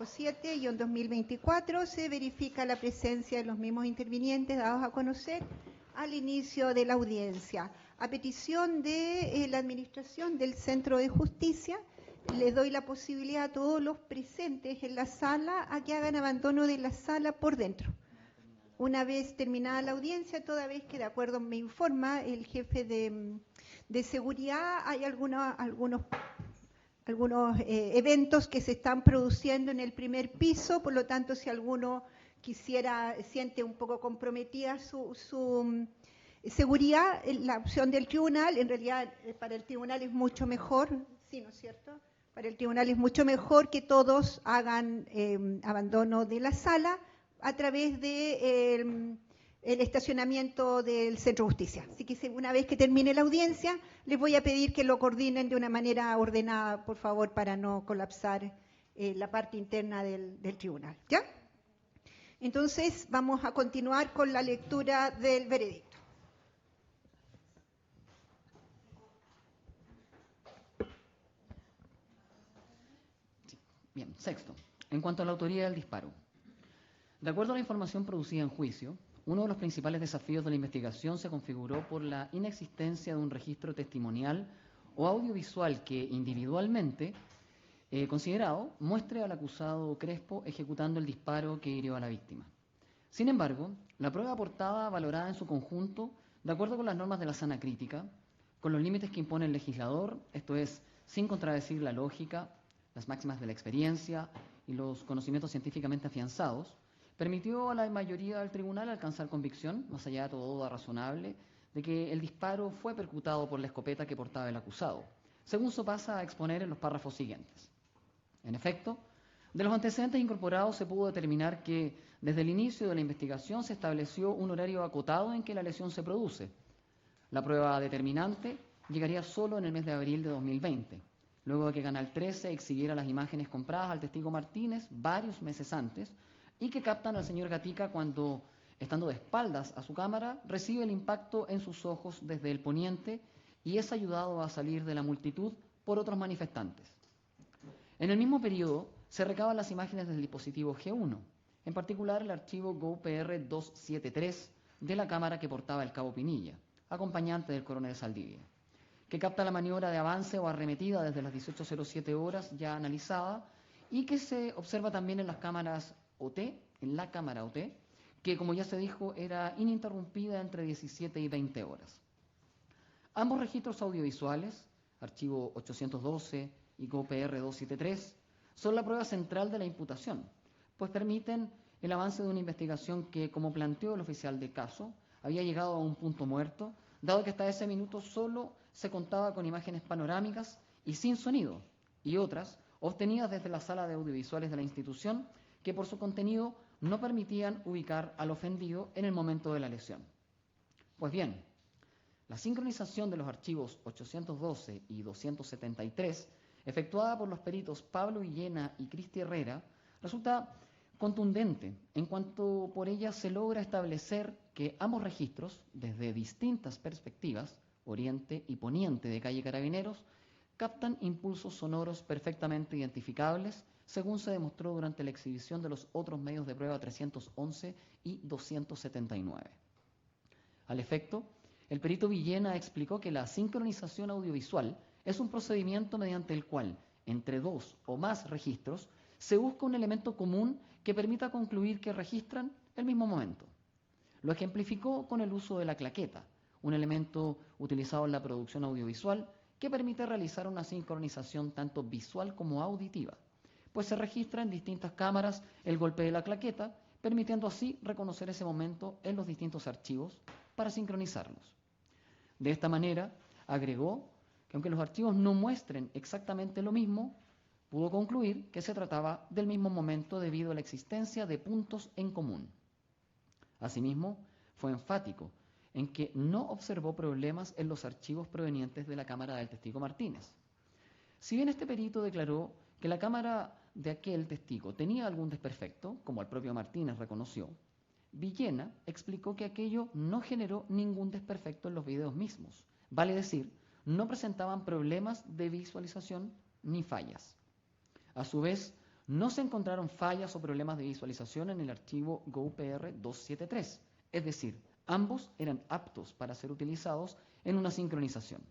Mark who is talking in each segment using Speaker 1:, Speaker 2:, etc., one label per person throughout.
Speaker 1: 457-2024 se verifica la presencia de los mismos intervinientes dados a conocer al inicio de la audiencia. A petición de la Administración del Centro de Justicia, les doy la posibilidad a todos los presentes en la sala a que hagan abandono de la sala por dentro. Una vez terminada la audiencia, toda vez que de acuerdo me informa el jefe de seguridad, hay algunos eventos que se están produciendo en el primer piso, por lo tanto, si alguno siente un poco comprometida su seguridad, la opción del tribunal, en realidad para el tribunal es mucho mejor, ¿sí, no es cierto? Para el tribunal es mucho mejor que todos hagan abandono de la sala a través de el estacionamiento del Centro de Justicia. Así que una vez que termine la audiencia, les voy a pedir que lo coordinen de una manera ordenada, por favor, para no colapsar la parte interna del tribunal. ¿Ya? Entonces, vamos a continuar con la lectura del veredicto.
Speaker 2: Bien, sexto. En cuanto a la autoría del disparo. De acuerdo a la información producida en juicio, uno de los principales desafíos de la investigación se configuró por la inexistencia de un registro testimonial o audiovisual que individualmente, considerado, muestre al acusado Crespo ejecutando el disparo que hirió a la víctima. Sin embargo, la prueba aportada, valorada en su conjunto, de acuerdo con las normas de la sana crítica, con los límites que impone el legislador, esto es, sin contradecir la lógica, las máximas de la experiencia y los conocimientos científicamente afianzados, permitió a la mayoría del tribunal alcanzar convicción, más allá de toda duda razonable, de que el disparo fue percutado por la escopeta que portaba el acusado, según se pasa a exponer en los párrafos siguientes. En efecto, de los antecedentes incorporados se pudo determinar que desde el inicio de la investigación se estableció un horario acotado en que la lesión se produce. La prueba determinante llegaría solo en el mes de abril de 2020, luego de que Canal 13 exhibiera las imágenes compradas al testigo Martínez varios meses antes y que captan al señor Gatica cuando, estando de espaldas a su cámara, recibe el impacto en sus ojos desde el poniente y es ayudado a salir de la multitud por otros manifestantes. En el mismo periodo se recaban las imágenes del dispositivo G1, en particular el archivo GoPR 273 de la cámara que portaba el cabo Pinilla, acompañante del coronel Saldivia, que capta la maniobra de avance o arremetida desde las 18:07 horas ya analizada y que se observa también en las cámaras OT, en la cámara OT, que como ya se dijo era ininterrumpida entre 17 y 20 horas. Ambos registros audiovisuales, archivo 812 y GoPR 273, son la prueba central de la imputación, pues permiten el avance de una investigación que, como planteó el oficial de caso, había llegado a un punto muerto, dado que hasta ese minuto solo se contaba con imágenes panorámicas y sin sonido, y otras obtenidas desde la sala de audiovisuales de la institución, que por su contenido no permitían ubicar al ofendido en el momento de la lesión. Pues bien, la sincronización de los archivos 812 y 273, efectuada por los peritos Pablo Villena y Cristi Herrera, resulta contundente en cuanto por ella se logra establecer que ambos registros, desde distintas perspectivas, oriente y poniente de calle Carabineros, captan impulsos sonoros perfectamente identificables, según se demostró durante la exhibición de los otros medios de prueba 311 y 279. Al efecto, el perito Villena explicó que la sincronización audiovisual es un procedimiento mediante el cual, entre dos o más registros, se busca un elemento común que permita concluir que registran el mismo momento. Lo ejemplificó con el uso de la claqueta, un elemento utilizado en la producción audiovisual que permite realizar una sincronización tanto visual como auditiva, pues se registra en distintas cámaras el golpe de la claqueta, permitiendo así reconocer ese momento en los distintos archivos para sincronizarlos. De esta manera, agregó que aunque los archivos no muestren exactamente lo mismo, pudo concluir que se trataba del mismo momento debido a la existencia de puntos en común. Asimismo, fue enfático en que no observó problemas en los archivos provenientes de la cámara del testigo Martínez. Si bien este perito declaró que la cámara de aquel testigo tenía algún desperfecto, como el propio Martínez reconoció, Villena explicó que aquello no generó ningún desperfecto en los videos mismos, vale decir, no presentaban problemas de visualización ni fallas. A su vez, No se encontraron fallas o problemas de visualización en el archivo GoPR273, es decir, ambos eran aptos para ser utilizados en una sincronización.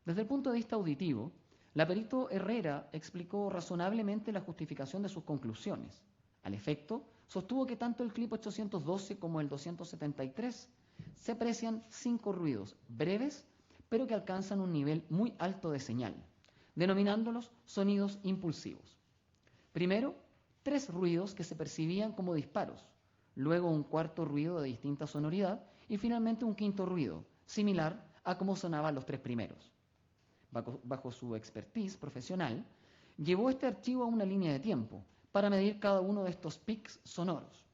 Speaker 2: Desde el punto de vista auditivo, la perito Herrera explicó razonablemente la justificación de sus conclusiones. Al efecto, sostuvo que tanto el clip 812 como el 273 se aprecian 5 ruidos breves, pero que alcanzan un nivel muy alto de señal, denominándolos sonidos impulsivos. Primero, 3 ruidos que se percibían como disparos, luego un cuarto ruido de distinta sonoridad y finalmente un quinto ruido, similar a cómo sonaban los 3 primeros. Bajo su expertise profesional, llevó este archivo a una línea de tiempo para medir cada uno de estos pics sonoros.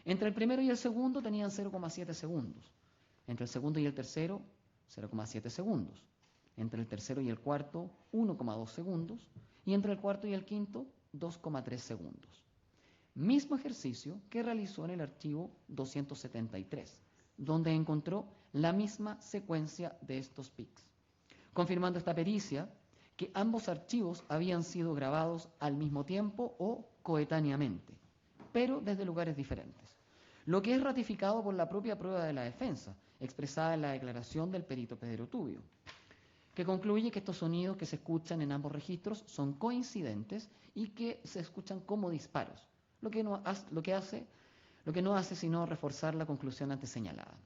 Speaker 2: Entre el primero y el segundo tenían 0,7 segundos. Entre el segundo y el tercero, 0,7 segundos. Entre el tercero y el cuarto, 1,2 segundos. Y entre el cuarto y el quinto, 2,3 segundos. Mismo ejercicio que realizó en el archivo 273, donde encontró la misma secuencia de estos pics, confirmando esta pericia que ambos archivos habían sido grabados al mismo tiempo o coetáneamente, pero desde lugares diferentes, lo que es ratificado por la propia prueba de la defensa, expresada en la declaración del perito Pedro Tubio, que concluye que estos sonidos que se escuchan en ambos registros son coincidentes y que se escuchan como disparos, lo que no hace sino reforzar la conclusión antes señalada.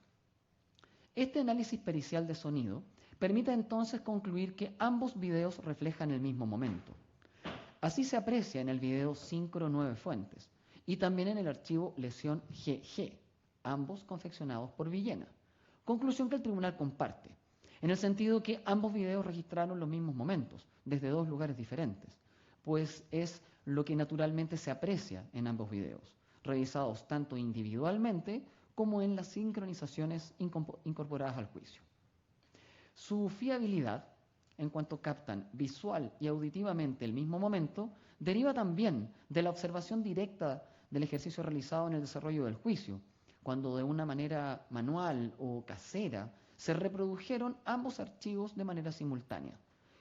Speaker 2: Este análisis pericial de sonido permite entonces concluir que ambos videos reflejan el mismo momento. Así se aprecia en el video Sincro 9 Fuentes y también en el archivo Lesión GG, ambos confeccionados por Villena. Conclusión que el tribunal comparte, en el sentido que ambos videos registraron los mismos momentos, desde 2 lugares diferentes, pues es lo que naturalmente se aprecia en ambos videos, revisados tanto individualmente como en las sincronizaciones incorporadas al juicio. Su fiabilidad, en cuanto captan visual y auditivamente el mismo momento, deriva también de la observación directa del ejercicio realizado en el desarrollo del juicio, cuando de una manera manual o casera se reprodujeron ambos archivos de manera simultánea,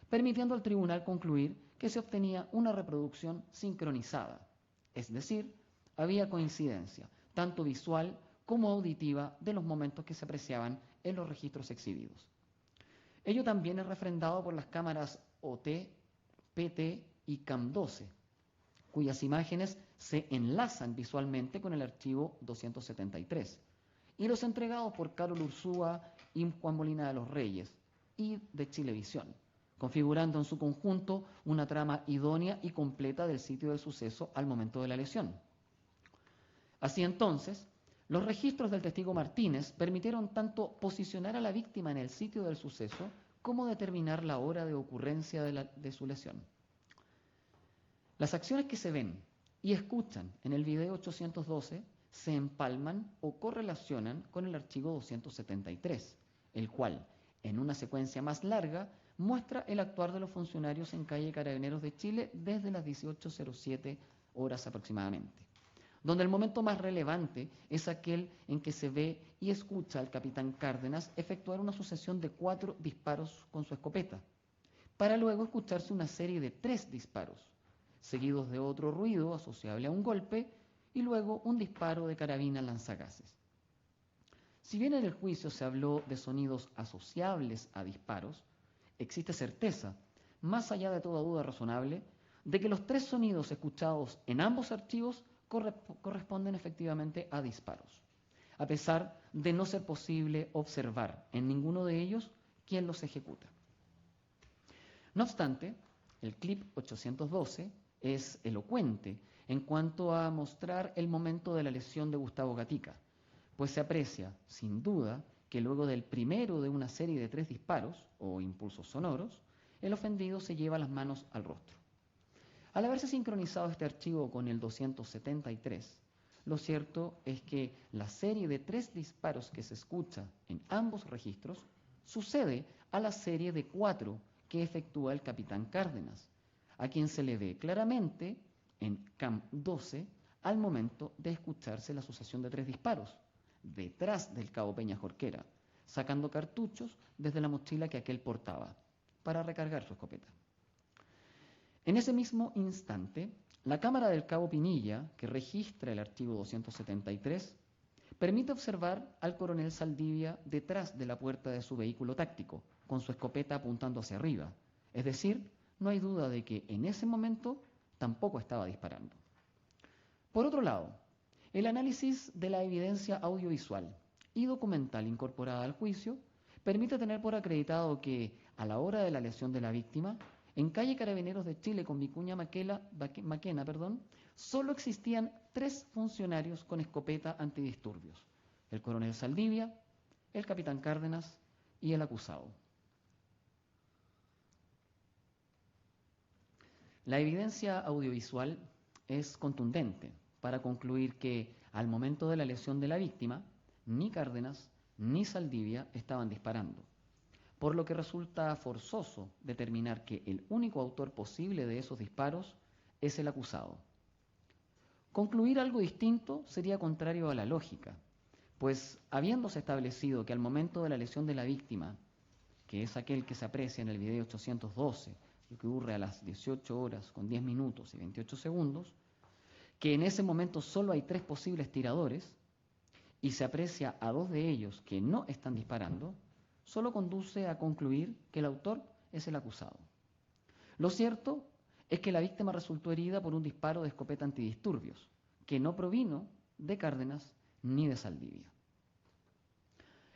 Speaker 2: permitiendo al tribunal concluir que se obtenía una reproducción sincronizada, es decir, había coincidencia, tanto visual como auditiva, de los momentos que se apreciaban en los registros exhibidos. Ello también es refrendado por las cámaras OT, PT y CAM12, cuyas imágenes se enlazan visualmente con el archivo 273, y los entregados por Carol Ursúa y Juan Molina de los Reyes, y de Chilevisión, configurando en su conjunto una trama idónea y completa del sitio del suceso al momento de la lesión. Así entonces, los registros del testigo Martínez permitieron tanto posicionar a la víctima en el sitio del suceso como determinar la hora de ocurrencia de su lesión. Las acciones que se ven y escuchan en el video 812 se empalman o correlacionan con el archivo 273, el cual, en una secuencia más larga, muestra el actuar de los funcionarios en calle Carabineros de Chile desde las 18:07 horas aproximadamente, donde el momento más relevante es aquel en que se ve y escucha al capitán Cárdenas efectuar una sucesión de 4 disparos con su escopeta, para luego escucharse una serie de 3 disparos, seguidos de otro ruido asociable a un golpe y luego un disparo de carabina lanzagases. Si bien en el juicio se habló de sonidos asociables a disparos, existe certeza, más allá de toda duda razonable, de que los 3 sonidos escuchados en ambos archivos corresponden efectivamente a disparos, a pesar de no ser posible observar en ninguno de ellos quién los ejecuta. No obstante, el clip 812 es elocuente en cuanto a mostrar el momento de la lesión de Gustavo Gatica, pues se aprecia, sin duda, que luego del primero de una serie de 3 disparos o impulsos sonoros, el ofendido se lleva las manos al rostro. Al haberse sincronizado este archivo con el 273, lo cierto es que la serie de 3 disparos que se escucha en ambos registros sucede a la serie de 4 que efectúa el capitán Cárdenas, a quien se le ve claramente en CAM 12 al momento de escucharse la sucesión de 3 disparos, detrás del cabo Peña Jorquera, sacando cartuchos desde la mochila que aquel portaba para recargar su escopeta. En ese mismo instante, la cámara del cabo Pinilla, que registra el archivo 273, permite observar al coronel Saldivia detrás de la puerta de su vehículo táctico, con su escopeta apuntando hacia arriba. Es decir, no hay duda de que en ese momento tampoco estaba disparando. Por otro lado, el análisis de la evidencia audiovisual y documental incorporada al juicio permite tener por acreditado que, a la hora de la lesión de la víctima, en calle Carabineros de Chile con Vicuña Maquena, solo existían 3 funcionarios con escopeta antidisturbios: el coronel Saldivia, el capitán Cárdenas y el acusado. La evidencia audiovisual es contundente para concluir que, al momento de la lesión de la víctima, ni Cárdenas ni Saldivia estaban disparando, por lo que resulta forzoso determinar que el único autor posible de esos disparos es el acusado. Concluir algo distinto sería contrario a la lógica, pues habiéndose establecido que al momento de la lesión de la víctima, que es aquel que se aprecia en el video 812, lo que ocurre a las 18 horas con 10 minutos y 28 segundos, que en ese momento solo hay 3 posibles tiradores y se aprecia a 2 de ellos que no están disparando, solo conduce a concluir que el autor es el acusado. Lo cierto es que la víctima resultó herida por un disparo de escopeta antidisturbios, que no provino de Cárdenas ni de Saldivia.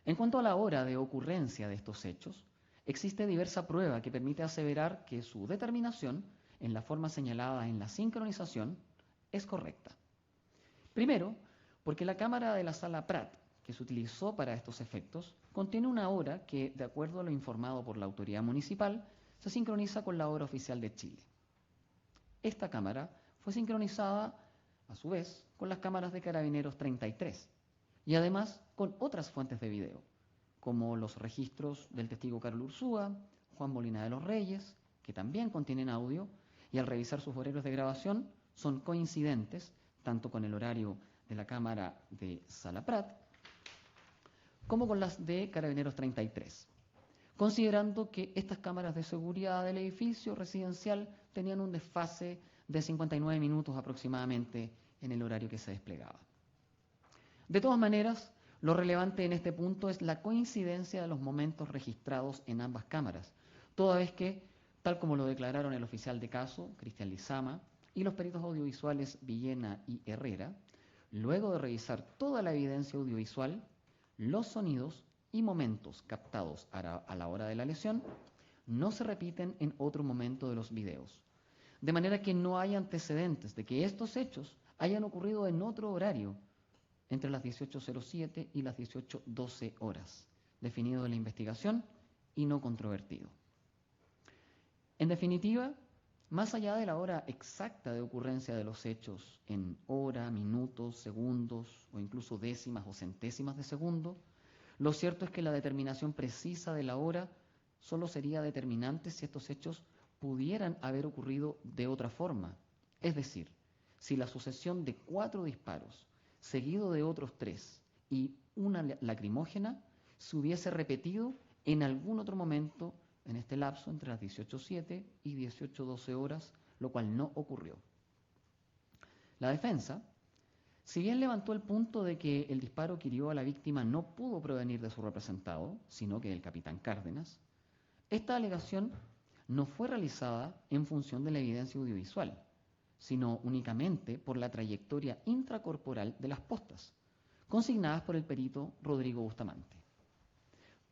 Speaker 2: En cuanto a la hora de ocurrencia de estos hechos, existe diversa prueba que permite aseverar que su determinación, en la forma señalada en la sincronización, es correcta. Primero, porque la cámara de la sala Prat, que se utilizó para estos efectos, contiene una hora que, de acuerdo a lo informado por la autoridad municipal, se sincroniza con la hora oficial de Chile. Esta cámara fue sincronizada, a su vez, con las cámaras de Carabineros 33 y además con otras fuentes de video, como los registros del testigo Carlos Ursúa, Juan Molina de los Reyes, que también contienen audio, y al revisar sus horarios de grabación son coincidentes tanto con el horario de la cámara de Sala Prat como con las de Carabineros 33, considerando que estas cámaras de seguridad del edificio residencial tenían un desfase de 59 minutos aproximadamente en el horario que se desplegaba. De todas maneras, lo relevante en este punto es la coincidencia de los momentos registrados en ambas cámaras, toda vez que, tal como lo declararon el oficial de caso, Cristian Lizama, y los peritos audiovisuales Villena y Herrera, luego de revisar toda la evidencia audiovisual, los sonidos y momentos captados a la hora de la lesión no se repiten en otro momento de los videos, de manera que no hay antecedentes de que estos hechos hayan ocurrido en otro horario entre las 18:07 y las 18:12 horas, definido en la investigación y no controvertido. En definitiva, más allá de la hora exacta de ocurrencia de los hechos en hora, minutos, segundos o incluso décimas o centésimas de segundo, lo cierto es que la determinación precisa de la hora solo sería determinante si estos hechos pudieran haber ocurrido de otra forma, es decir, si la sucesión de 4 disparos seguido de otros 3 y una lacrimógena se hubiese repetido en algún otro momento en este lapso entre las 18:07 y 18:12 horas, lo cual no ocurrió. La defensa, si bien levantó el punto de que el disparo que hirió a la víctima no pudo provenir de su representado, sino que del capitán Cárdenas, esta alegación no fue realizada en función de la evidencia audiovisual, sino únicamente por la trayectoria intracorporal de las postas, consignadas por el perito Rodrigo Bustamante.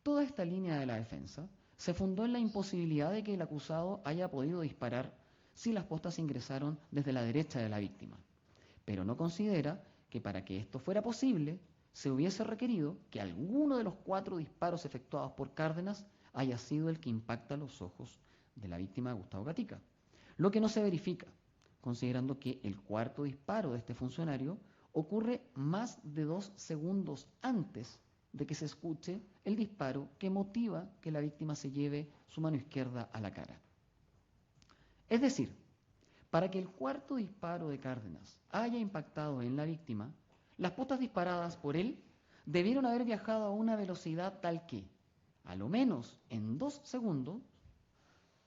Speaker 2: Toda esta línea de la defensa se fundó en la imposibilidad de que el acusado haya podido disparar si las postas ingresaron desde la derecha de la víctima, pero no considera que para que esto fuera posible se hubiese requerido que alguno de los 4 disparos efectuados por Cárdenas haya sido el que impacta los ojos de la víctima de Gustavo Gatica, lo que no se verifica, considerando que el 4.º disparo de este funcionario ocurre más de 2 segundos antes de que se escuche el disparo que motiva que la víctima se lleve su mano izquierda a la cara. Es decir, para que el 4.º disparo de Cárdenas haya impactado en la víctima, las postas disparadas por él debieron haber viajado a una velocidad tal que, a lo menos en 2 segundos,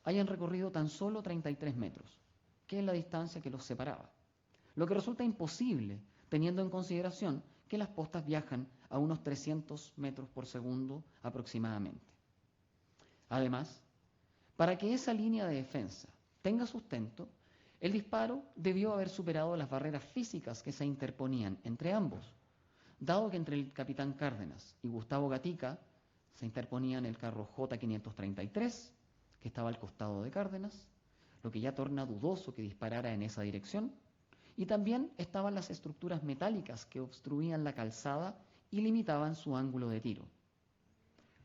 Speaker 2: hayan recorrido tan solo 33 metros, que es la distancia que los separaba, lo que resulta imposible teniendo en consideración que las postas viajan a unos 300 metros por segundo aproximadamente. Además, para que esa línea de defensa tenga sustento, el disparo debió haber superado las barreras físicas que se interponían entre ambos, dado que entre el capitán Cárdenas y Gustavo Gatica se interponían el carro J533, que estaba al costado de Cárdenas, lo que ya torna dudoso que disparara en esa dirección, y también estaban las estructuras metálicas que obstruían la calzada y limitaban su ángulo de tiro.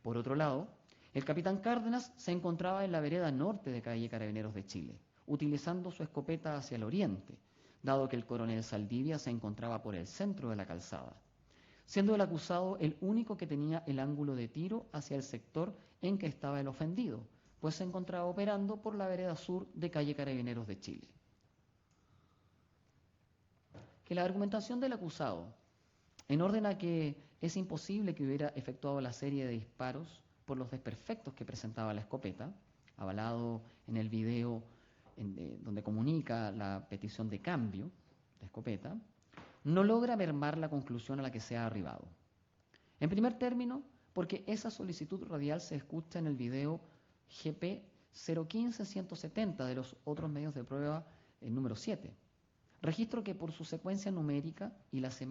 Speaker 2: Por otro lado, el capitán Cárdenas se encontraba en la vereda norte de calle Carabineros de Chile, utilizando su escopeta hacia el oriente, dado que el coronel Saldivia se encontraba por el centro de la calzada, siendo el acusado el único que tenía el ángulo de tiro hacia el sector en que estaba el ofendido, pues se encontraba operando por la vereda sur de calle Carabineros de Chile. Que la argumentación del acusado, en orden a que es imposible que hubiera efectuado la serie de disparos por los desperfectos que presentaba la escopeta, avalado en el video donde comunica la petición de cambio de escopeta, no logra mermar la conclusión a la que se ha arribado. En primer término, porque esa solicitud radial se escucha en el video GP 015-170 de los otros medios de prueba, el número 7. Registro que por su secuencia numérica y las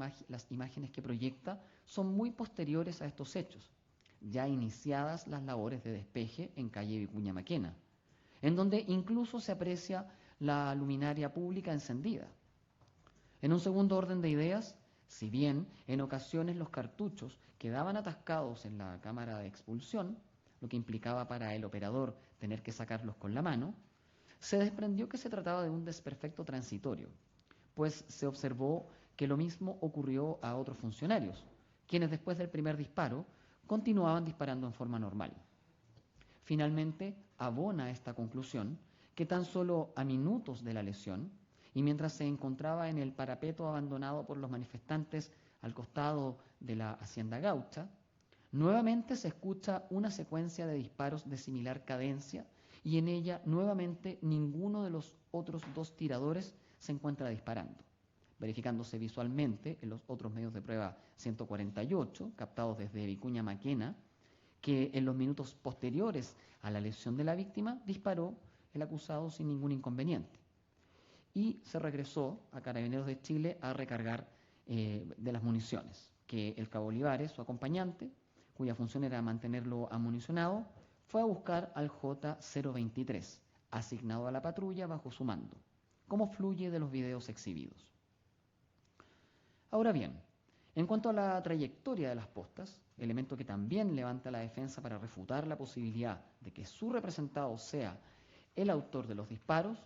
Speaker 2: imágenes que proyecta son muy posteriores a estos hechos, ya iniciadas las labores de despeje en calle Vicuña Maquena, en donde incluso se aprecia la luminaria pública encendida. En un segundo orden de ideas, si bien en ocasiones los cartuchos quedaban atascados en la cámara de expulsión, lo que implicaba para el operador tener que sacarlos con la mano, se desprendió que se trataba de un desperfecto transitorio, pues se observó que lo mismo ocurrió a otros funcionarios, quienes después del primer disparo continuaban disparando en forma normal. Finalmente, abona esta conclusión que tan solo a minutos de la lesión, y mientras se encontraba en el parapeto abandonado por los manifestantes al costado de la Hacienda Gaucha, nuevamente se escucha una secuencia de disparos de similar cadencia y en ella nuevamente ninguno de los otros dos tiradores se encuentra disparando, verificándose visualmente en los otros medios de prueba 148, captados desde Vicuña Maquena, que en los minutos posteriores a la lesión de la víctima disparó el acusado sin ningún inconveniente. Y se regresó a Carabineros de Chile a recargar de las municiones, que el cabo Olivares, su acompañante, cuya función era mantenerlo amunicionado, fue a buscar al J023, asignado a la patrulla bajo su mando, como fluye de los videos exhibidos. Ahora bien, en cuanto a la trayectoria de las postas, elemento que también levanta la defensa para refutar la posibilidad de que su representado sea el autor de los disparos,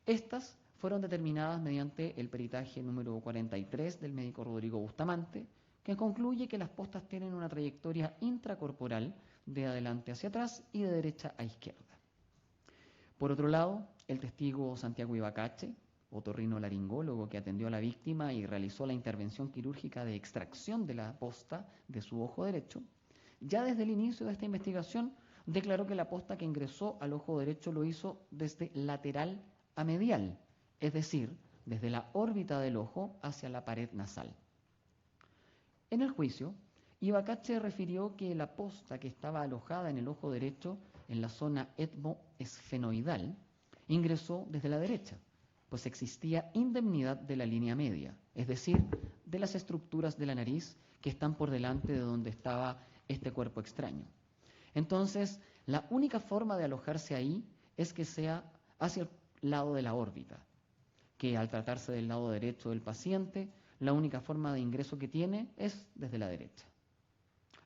Speaker 2: estas fueron determinadas mediante el peritaje número 43 del médico Rodrigo Bustamante, que concluye que las postas tienen una trayectoria intracorporal de adelante hacia atrás y de derecha a izquierda. Por otro lado, el testigo Santiago Ibacache, otorrinolaringólogo que atendió a la víctima y realizó la intervención quirúrgica de extracción de la posta de su ojo derecho, ya desde el inicio de esta investigación declaró que la posta que ingresó al ojo derecho lo hizo desde lateral a medial, es decir, desde la órbita del ojo hacia la pared nasal. En el juicio, Ibacache refirió que la posta que estaba alojada en el ojo derecho, en la zona etmoesfenoidal, ingresó desde la derecha, pues existía indemnidad de la línea media, es decir, de las estructuras de la nariz que están por delante de donde estaba este cuerpo extraño. Entonces, la única forma de alojarse ahí es que sea hacia el lado de la órbita, que al tratarse del lado derecho del paciente, la única forma de ingreso que tiene es desde la derecha.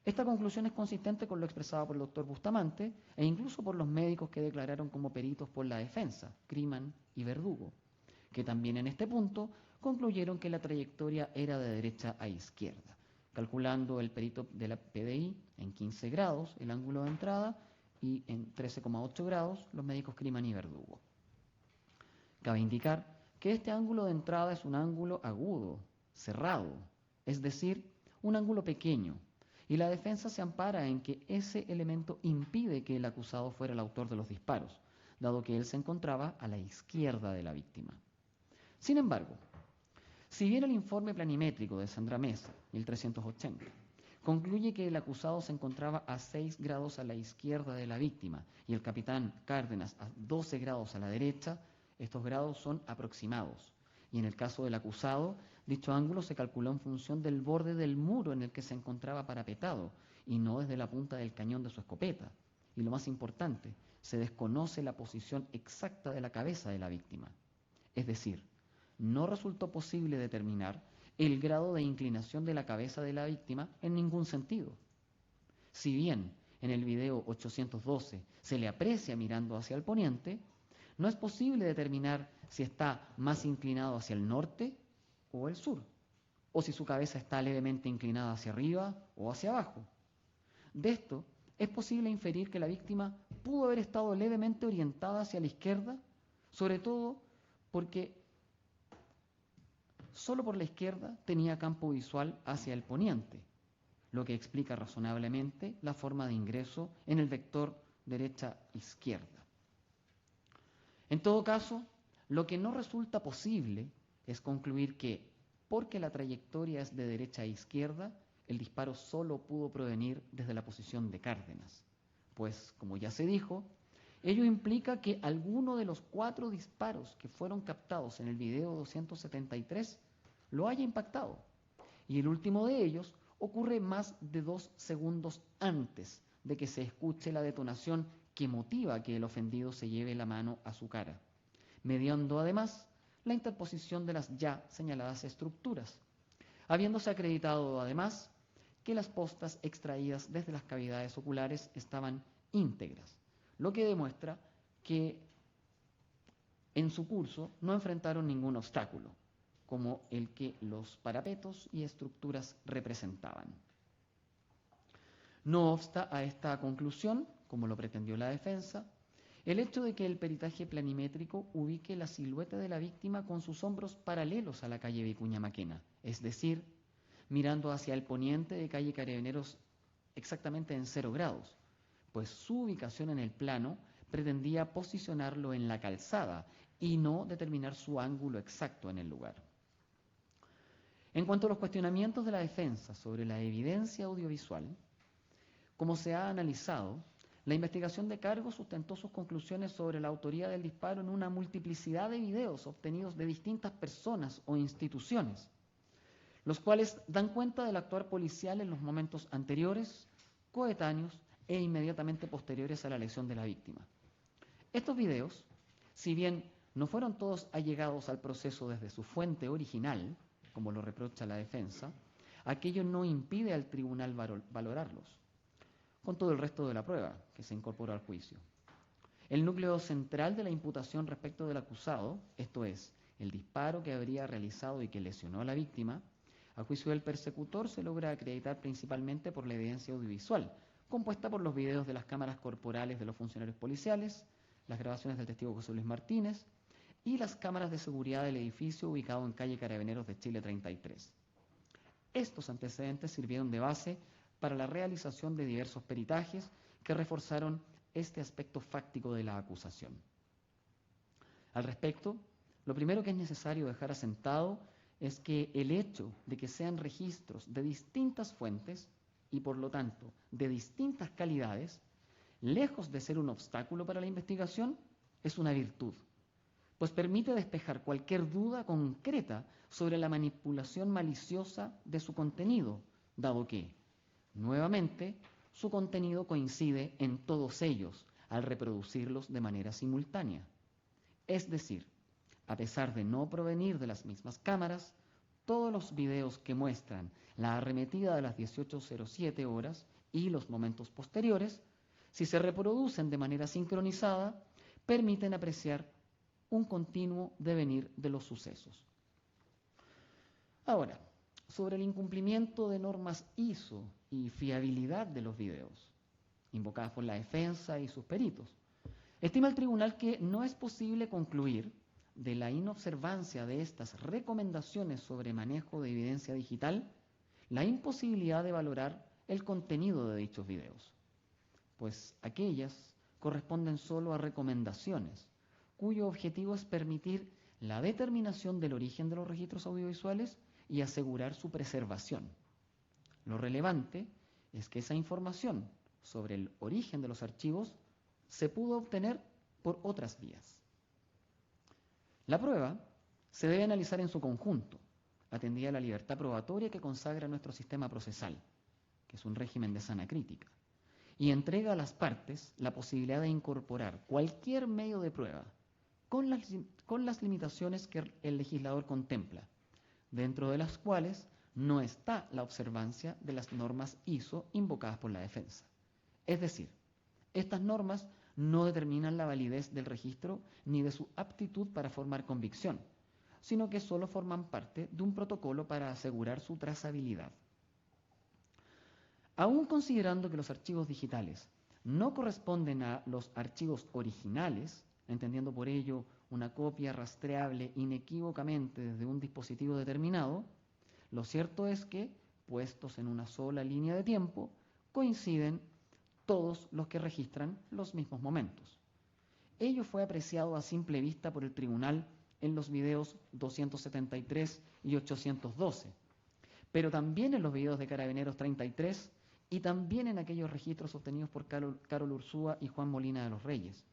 Speaker 2: Esta conclusión es consistente con lo expresado por el doctor Bustamante e incluso por los médicos que declararon como peritos por la defensa, Criman y Verdugo, que también en este punto concluyeron que la trayectoria era de derecha a izquierda, calculando el perito de la PDI en 15 grados el ángulo de entrada y en 13,8 grados los médicos Criman y Verdugo. Cabe indicar que este ángulo de entrada es un ángulo agudo, cerrado, es decir, un ángulo pequeño, y la defensa se ampara en que ese elemento impide que el acusado fuera el autor de los disparos, dado que él se encontraba a la izquierda de la víctima. Sin embargo, si bien el informe planimétrico de Sandra Mesa, 1380, concluye que el acusado se encontraba a 6 grados a la izquierda de la víctima y el capitán Cárdenas a 12 grados a la derecha, estos grados son aproximados. Y en el caso del acusado, dicho ángulo se calculó en función del borde del muro en el que se encontraba parapetado y no desde la punta del cañón de su escopeta. Y lo más importante, se desconoce la posición exacta de la cabeza de la víctima. Es decir, no resultó posible determinar el grado de inclinación de la cabeza de la víctima en ningún sentido. Si bien en el video 812 se le aprecia mirando hacia el poniente, no es posible determinar si está más inclinado hacia el norte o el sur, o si su cabeza está levemente inclinada hacia arriba o hacia abajo. De esto es posible inferir que la víctima pudo haber estado levemente orientada hacia la izquierda, sobre todo porque solo por la izquierda tenía campo visual hacia el poniente, lo que explica razonablemente la forma de ingreso en el vector derecha-izquierda. En todo caso, lo que no resulta posible es concluir que, porque la trayectoria es de derecha a izquierda, el disparo solo pudo provenir desde la posición de Cárdenas, pues, como ya se dijo, ello implica que alguno de los 4 disparos que fueron captados en el video 273 lo haya impactado, y el último de ellos ocurre más de 2 segundos antes de que se escuche la detonación que motiva que el ofendido se lleve la mano a su cara, mediando además la interposición de las ya señaladas estructuras, habiéndose acreditado además que las postas extraídas desde las cavidades oculares estaban íntegras, lo que demuestra que en su curso no enfrentaron ningún obstáculo, como el que los parapetos y estructuras representaban. No obsta a esta conclusión, como lo pretendió la defensa, el hecho de que el peritaje planimétrico ubique la silueta de la víctima con sus hombros paralelos a la calle Vicuña Maquena, es decir, mirando hacia el poniente de calle Carabineros exactamente en 0 grados, pues su ubicación en el plano pretendía posicionarlo en la calzada y no determinar su ángulo exacto en el lugar. En cuanto a los cuestionamientos de la defensa sobre la evidencia audiovisual, como se ha analizado, la investigación de cargos sustentó sus conclusiones sobre la autoría del disparo en una multiplicidad de videos obtenidos de distintas personas o instituciones, los cuales dan cuenta del actuar policial en los momentos anteriores, coetáneos e inmediatamente posteriores a la lesión de la víctima. Estos videos, si bien no fueron todos allegados al proceso desde su fuente original, como lo reprocha la defensa, aquello no impide al tribunal valorarlos, con todo el resto de la prueba que se incorporó al juicio. El núcleo central de la imputación respecto del acusado, esto es, el disparo que habría realizado y que lesionó a la víctima, a juicio del persecutor se logra acreditar principalmente por la evidencia audiovisual, compuesta por los videos de las cámaras corporales de los funcionarios policiales, las grabaciones del testigo José Luis Martínez y las cámaras de seguridad del edificio ubicado en calle Carabineros de Chile 33. Estos antecedentes sirvieron de base para la realización de diversos peritajes que reforzaron este aspecto fáctico de la acusación. Al respecto, lo primero que es necesario dejar asentado es que el hecho de que sean registros de distintas fuentes y por lo tanto de distintas calidades, lejos de ser un obstáculo para la investigación, es una virtud, pues permite despejar cualquier duda concreta sobre la manipulación maliciosa de su contenido, dado que, nuevamente, su contenido coincide en todos ellos al reproducirlos de manera simultánea. Es decir, a pesar de no provenir de las mismas cámaras, todos los videos que muestran la arremetida de las 18:07 horas y los momentos posteriores, si se reproducen de manera sincronizada, permiten apreciar un continuo devenir de los sucesos. Ahora, sobre el incumplimiento de normas ISO y fiabilidad de los videos, invocadas por la defensa y sus peritos, estima el tribunal que no es posible concluir de la inobservancia de estas recomendaciones sobre manejo de evidencia digital la imposibilidad de valorar el contenido de dichos videos, pues aquellas corresponden solo a recomendaciones, cuyo objetivo es permitir la determinación del origen de los registros audiovisuales y asegurar su preservación. Lo relevante es que esa información sobre el origen de los archivos se pudo obtener por otras vías. La prueba se debe analizar en su conjunto, atendida la libertad probatoria que consagra nuestro sistema procesal, que es un régimen de sana crítica, y entrega a las partes la posibilidad de incorporar cualquier medio de prueba con las limitaciones que el legislador contempla, dentro de las cuales no está la observancia de las normas ISO invocadas por la defensa. Es decir, estas normas no determinan la validez del registro ni de su aptitud para formar convicción, sino que solo forman parte de un protocolo para asegurar su trazabilidad. Aún considerando que los archivos digitales no corresponden a los archivos originales, entendiendo por ello una copia rastreable inequívocamente desde un dispositivo determinado, lo cierto es que, puestos en una sola línea de tiempo, coinciden todos los que registran los mismos momentos. Ello fue apreciado a simple vista por el tribunal en los videos 273 y 812, pero también en los videos de Carabineros 33 y también en aquellos registros obtenidos por Carol Ursúa y Juan Molina de los Reyes.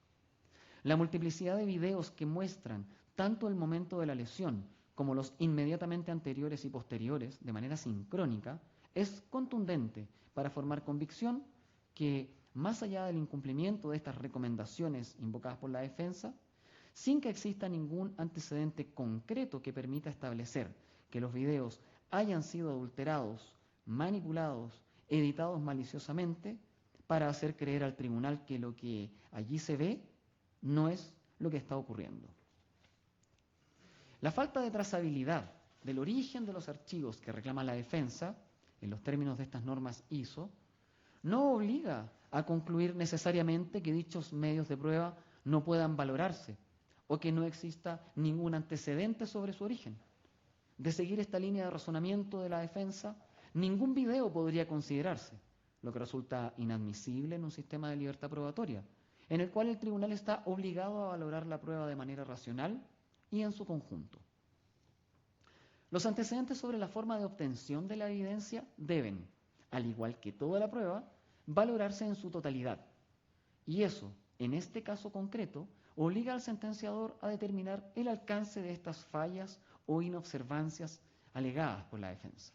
Speaker 2: La multiplicidad de videos que muestran tanto el momento de la lesión como los inmediatamente anteriores y posteriores, de manera sincrónica, es contundente para formar convicción que, más allá del incumplimiento de estas recomendaciones invocadas por la defensa, sin que exista ningún antecedente concreto que permita establecer que los videos hayan sido adulterados, manipulados, editados maliciosamente, para hacer creer al tribunal que lo que allí se ve no es lo que está ocurriendo. La falta de trazabilidad del origen de los archivos que reclama la defensa, en los términos de estas normas ISO, no obliga a concluir necesariamente que dichos medios de prueba no puedan valorarse o que no exista ningún antecedente sobre su origen. De seguir esta línea de razonamiento de la defensa, ningún video podría considerarse, lo que resulta inadmisible en un sistema de libertad probatoria, en el cual el tribunal está obligado a valorar la prueba de manera racional y en su conjunto. Los antecedentes sobre la forma de obtención de la evidencia deben, al igual que toda la prueba, valorarse en su totalidad. Y eso, en este caso concreto, obliga al sentenciador a determinar el alcance de estas fallas o inobservancias alegadas por la defensa,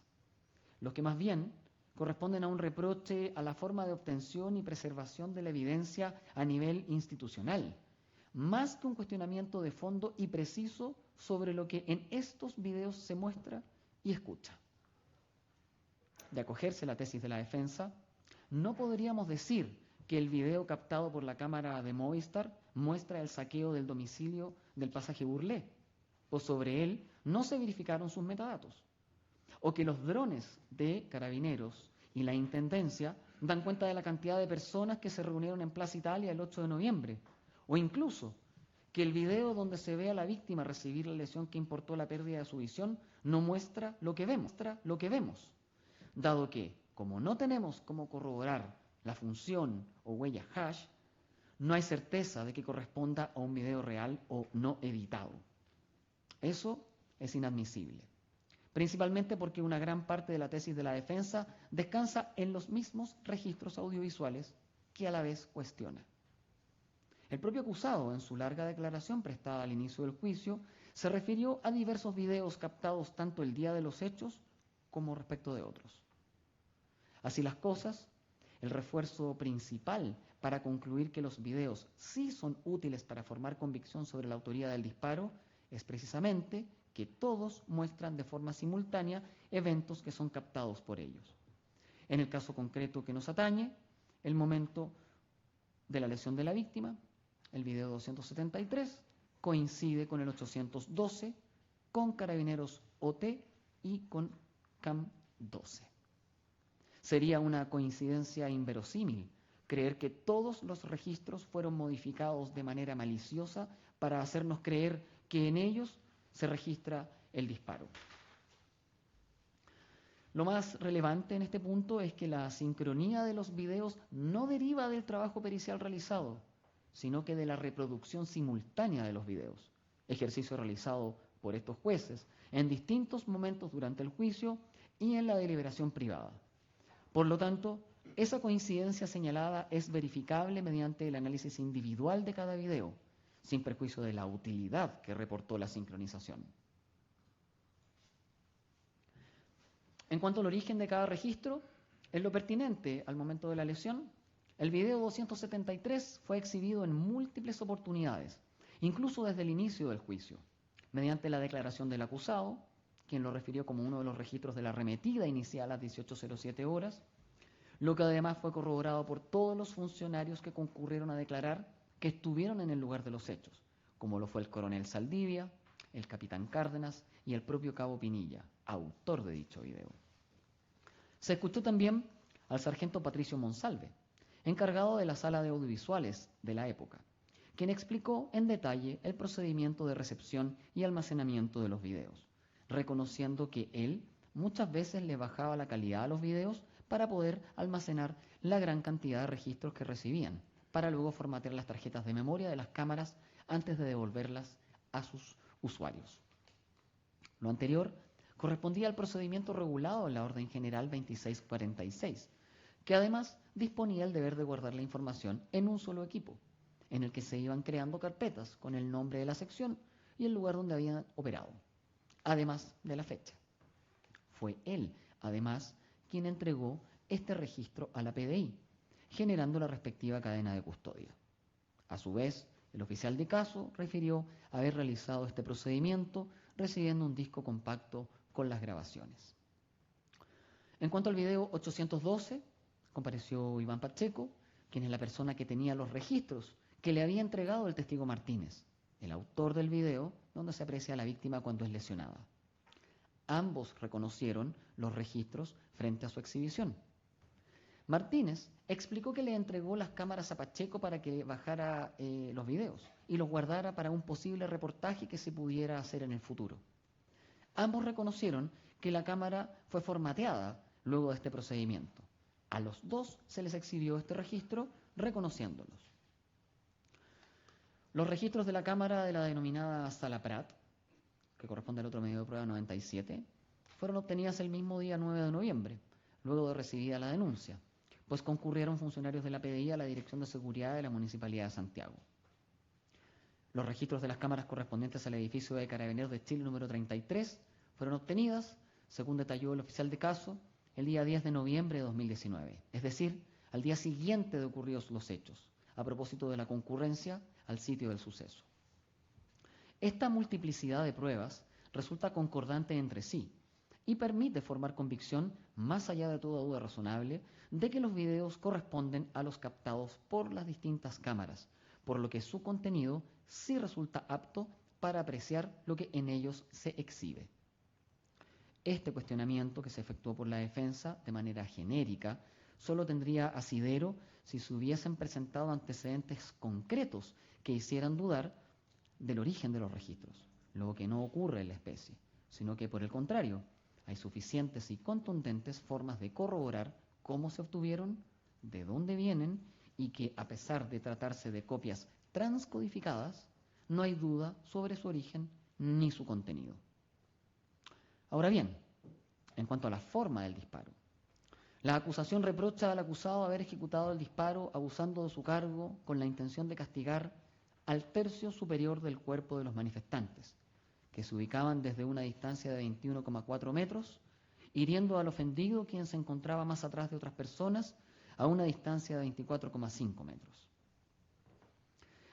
Speaker 2: los que más bien corresponden a un reproche a la forma de obtención y preservación de la evidencia a nivel institucional, más que un cuestionamiento de fondo y preciso sobre lo que en estos videos se muestra y escucha. De acogerse a la tesis de la defensa, no podríamos decir que el video captado por la cámara de Movistar muestra el saqueo del domicilio del pasaje Burlé, pues sobre él no se verificaron sus metadatos, o que los drones de Carabineros y la Intendencia dan cuenta de la cantidad de personas que se reunieron en Plaza Italia el 8 de noviembre, o incluso que el video donde se ve a la víctima recibir la lesión que importó la pérdida de su visión no muestra lo que vemos, dado que, como no tenemos cómo corroborar la función o huella hash, no hay certeza de que corresponda a un video real o no editado. Eso es inadmisible, principalmente porque una gran parte de la tesis de la defensa descansa en los mismos registros audiovisuales que a la vez cuestiona. El propio acusado, en su larga declaración prestada al inicio del juicio, se refirió a diversos videos captados tanto el día de los hechos como respecto de otros. Así las cosas, el refuerzo principal para concluir que los videos sí son útiles para formar convicción sobre la autoría del disparo es precisamente que todos muestran de forma simultánea eventos que son captados por ellos. En el caso concreto que nos atañe, el momento de la lesión de la víctima, el video 273, coincide con el 812, con Carabineros OT y con CAM 12. Sería una coincidencia inverosímil creer que todos los registros fueron modificados de manera maliciosa para hacernos creer que en ellos se registra el disparo. Lo más relevante en este punto es que la sincronía de los videos no deriva del trabajo pericial realizado, sino que de la reproducción simultánea de los videos, ejercicio realizado por estos jueces en distintos momentos durante el juicio y en la deliberación privada. Por lo tanto, esa coincidencia señalada es verificable mediante el análisis individual de cada video, sin perjuicio de la utilidad que reportó la sincronización. En cuanto al origen de cada registro, en lo pertinente al momento de la lesión, el video 273 fue exhibido en múltiples oportunidades, incluso desde el inicio del juicio, mediante la declaración del acusado, quien lo refirió como uno de los registros de la arremetida inicial a las 18:07 horas, lo que además fue corroborado por todos los funcionarios que concurrieron a declarar que estuvieron en el lugar de los hechos, como lo fue el coronel Saldivia, el capitán Cárdenas y el propio cabo Pinilla, autor de dicho video. Se escuchó también al sargento Patricio Monsalve, encargado de la sala de audiovisuales de la época, quien explicó en detalle el procedimiento de recepción y almacenamiento de los videos, reconociendo que él muchas veces le bajaba la calidad a los videos para poder almacenar la gran cantidad de registros que recibían, para luego formatear las tarjetas de memoria de las cámaras antes de devolverlas a sus usuarios. Lo anterior correspondía al procedimiento regulado en la Orden General 2646, que además disponía el deber de guardar la información en un solo equipo, en el que se iban creando carpetas con el nombre de la sección y el lugar donde habían operado, además de la fecha. Fue él, además, quien entregó este registro a la PDI, generando la respectiva cadena de custodia. A su vez, el oficial de caso refirió haber realizado este procedimiento recibiendo un disco compacto con las grabaciones. En cuanto al video 812, compareció Iván Pacheco, quien es la persona que tenía los registros que le había entregado el testigo Martínez, el autor del video donde se aprecia a la víctima cuando es lesionada. Ambos reconocieron los registros frente a su exhibición. Martínez explicó que le entregó las cámaras a Pacheco para que bajara los videos y los guardara para un posible reportaje que se pudiera hacer en el futuro. Ambos reconocieron que la cámara fue formateada luego de este procedimiento. A los dos se les exhibió este registro reconociéndolos. Los registros de la cámara de la denominada Sala Prat, que corresponde al otro medio de prueba 97, fueron obtenidas el mismo día 9 de noviembre, luego de recibida la denuncia, pues concurrieron funcionarios de la PDI a la Dirección de Seguridad de la Municipalidad de Santiago. Los registros de las cámaras correspondientes al edificio de Carabineros de Chile número 33 fueron obtenidas, según detalló el oficial de caso, el día 10 de noviembre de 2019, es decir, al día siguiente de ocurridos los hechos, a propósito de la concurrencia al sitio del suceso. Esta multiplicidad de pruebas resulta concordante entre sí y permite formar convicción, más allá de toda duda razonable, de que los videos corresponden a los captados por las distintas cámaras, por lo que su contenido sí resulta apto para apreciar lo que en ellos se exhibe. Este cuestionamiento que se efectuó por la defensa de manera genérica solo tendría asidero si se hubiesen presentado antecedentes concretos que hicieran dudar del origen de los registros, lo que no ocurre en la especie, sino que por el contrario, hay suficientes y contundentes formas de corroborar cómo se obtuvieron, de dónde vienen y que, a pesar de tratarse de copias transcodificadas, no hay duda sobre su origen ni su contenido. Ahora bien, en cuanto a la forma del disparo, la acusación reprocha al acusado haber ejecutado el disparo abusando de su cargo con la intención de castigar al tercio superior del cuerpo de los manifestantes, que se ubicaban desde una distancia de 21,4 metros, hiriendo al ofendido, quien se encontraba más atrás de otras personas, a una distancia de 24,5 metros.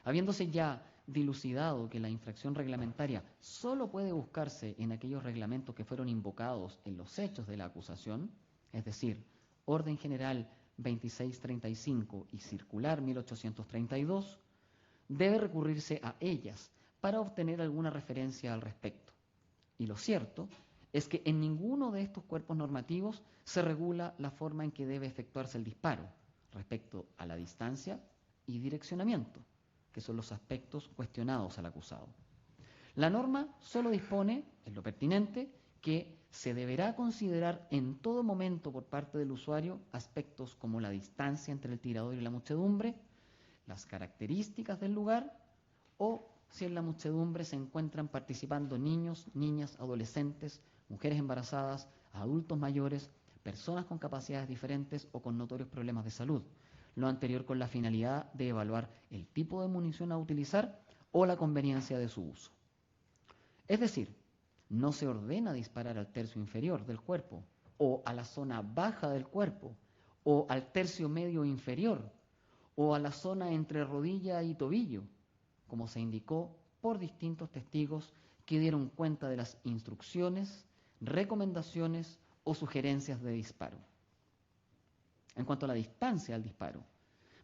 Speaker 2: Habiéndose ya dilucidado que la infracción reglamentaria solo puede buscarse en aquellos reglamentos que fueron invocados en los hechos de la acusación, es decir, Orden General 2635 y Circular 1832, debe recurrirse a ellas para obtener alguna referencia al respecto. Y lo cierto es que en ninguno de estos cuerpos normativos se regula la forma en que debe efectuarse el disparo respecto a la distancia y direccionamiento, que son los aspectos cuestionados al acusado. La norma solo dispone, en lo pertinente, que se deberá considerar en todo momento por parte del usuario aspectos como la distancia entre el tirador y la muchedumbre, las características del lugar o si en la muchedumbre se encuentran participando niños, niñas, adolescentes, mujeres embarazadas, adultos mayores, personas con capacidades diferentes o con notorios problemas de salud. Lo anterior con la finalidad de evaluar el tipo de munición a utilizar o la conveniencia de su uso. Es decir, no se ordena disparar al tercio inferior del cuerpo o a la zona baja del cuerpo o al tercio medio inferior o a la zona entre rodilla y tobillo, como se indicó por distintos testigos que dieron cuenta de las instrucciones, recomendaciones o sugerencias de disparo. En cuanto a la distancia del disparo,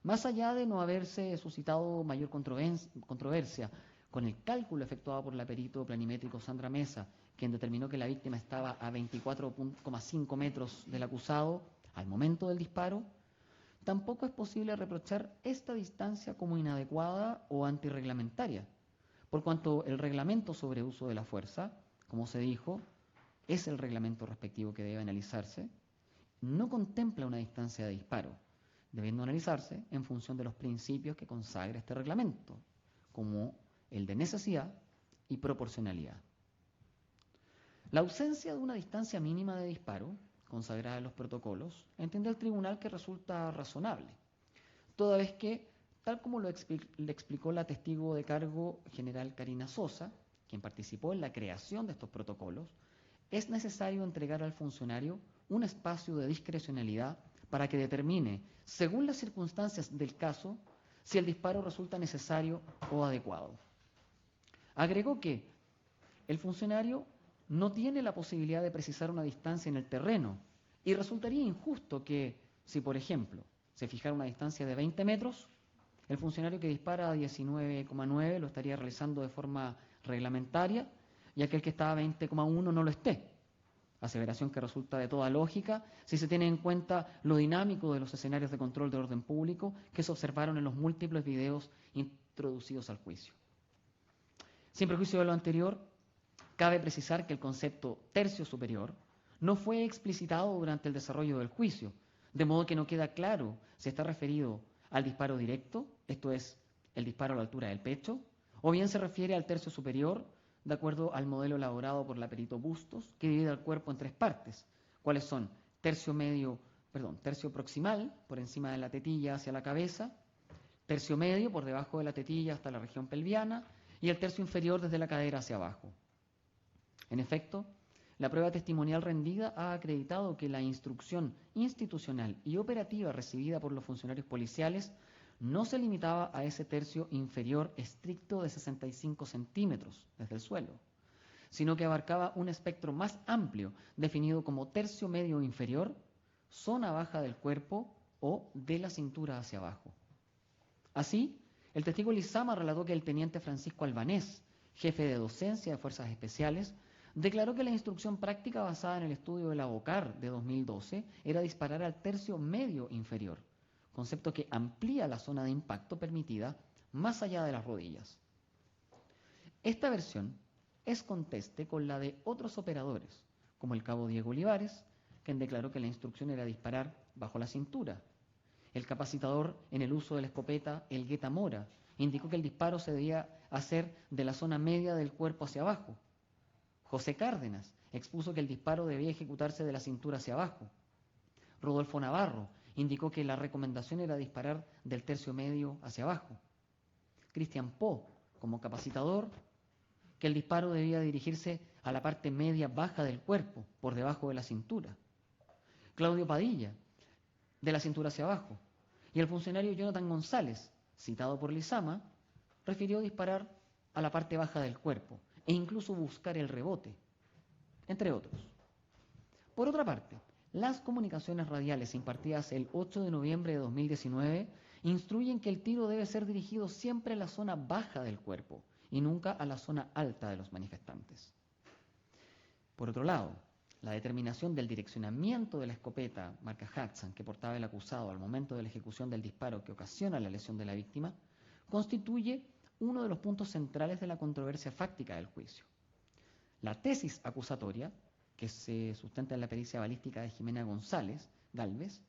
Speaker 2: más allá de no haberse suscitado mayor controversia con el cálculo efectuado por la perito planimétrico Sandra Mesa, quien determinó que la víctima estaba a 24,5 metros del acusado al momento del disparo, tampoco es posible reprochar esta distancia como inadecuada o antirreglamentaria, por cuanto el reglamento sobre uso de la fuerza, como se dijo, es el reglamento respectivo que debe analizarse, no contempla una distancia de disparo, debiendo analizarse en función de los principios que consagra este reglamento, como el de necesidad y proporcionalidad. La ausencia de una distancia mínima de disparo, consagrada en los protocolos, entiende el tribunal que resulta razonable, toda vez que, tal como le explicó la testigo de cargo general Karina Sosa, quien participó en la creación de estos protocolos, es necesario entregar al funcionario un espacio de discrecionalidad para que determine, según las circunstancias del caso, si el disparo resulta necesario o adecuado. Agregó que el funcionario no tiene la posibilidad de precisar una distancia en el terreno y resultaría injusto que, si por ejemplo se fijara una distancia de 20 metros, el funcionario que dispara a 19,9 lo estaría realizando de forma reglamentaria y aquel que está a 20,1 no lo esté. Aseveración que resulta de toda lógica si se tiene en cuenta lo dinámico de los escenarios de control de orden público que se observaron en los múltiples videos introducidos al juicio. Sin perjuicio de lo anterior, cabe precisar que el concepto tercio superior no fue explicitado durante el desarrollo del juicio, de modo que no queda claro si está referido al disparo directo, esto es, el disparo a la altura del pecho, o bien se refiere al tercio superior, de acuerdo al modelo elaborado por la perito Bustos, que divide el cuerpo en tres partes, cuáles son tercio proximal, por encima de la tetilla hacia la cabeza, tercio medio, por debajo de la tetilla hasta la región pelviana, y el tercio inferior desde la cadera hacia abajo. En efecto, la prueba testimonial rendida ha acreditado que la instrucción institucional y operativa recibida por los funcionarios policiales no se limitaba a ese tercio inferior estricto de 65 centímetros desde el suelo, sino que abarcaba un espectro más amplio, definido como tercio medio inferior, zona baja del cuerpo o de la cintura hacia abajo. Así, el testigo Lizama relató que el teniente Francisco Albanés, jefe de docencia de Fuerzas Especiales, declaró que la instrucción práctica basada en el estudio de la BOCAR de 2012 era disparar al tercio medio inferior, concepto que amplía la zona de impacto permitida más allá de las rodillas. Esta versión es conteste con la de otros operadores, como el cabo Diego Olivares, quien declaró que la instrucción era disparar bajo la cintura. El capacitador en el uso de la escopeta, Elgueta Mora, indicó que el disparo se debía hacer de la zona media del cuerpo hacia abajo. José Cárdenas expuso que el disparo debía ejecutarse de la cintura hacia abajo. Rodolfo Navarro indicó que la recomendación era disparar del tercio medio hacia abajo. Cristian Po, como capacitador, que el disparo debía dirigirse a la parte media baja del cuerpo, por debajo de la cintura. Claudio Padilla, de la cintura hacia abajo. Y el funcionario Jonathan González, citado por Lizama, refirió disparar a la parte baja del cuerpo e incluso buscar el rebote, entre otros. Por otra parte, las comunicaciones radiales impartidas el 8 de noviembre de 2019 instruyen que el tiro debe ser dirigido siempre a la zona baja del cuerpo y nunca a la zona alta de los manifestantes. Por otro lado, la determinación del direccionamiento de la escopeta marca Hudson que portaba el acusado al momento de la ejecución del disparo que ocasiona la lesión de la víctima constituye uno de los puntos centrales de la controversia fáctica del juicio. La tesis acusatoria, que se sustenta en la pericia balística de Jimena González Gálvez,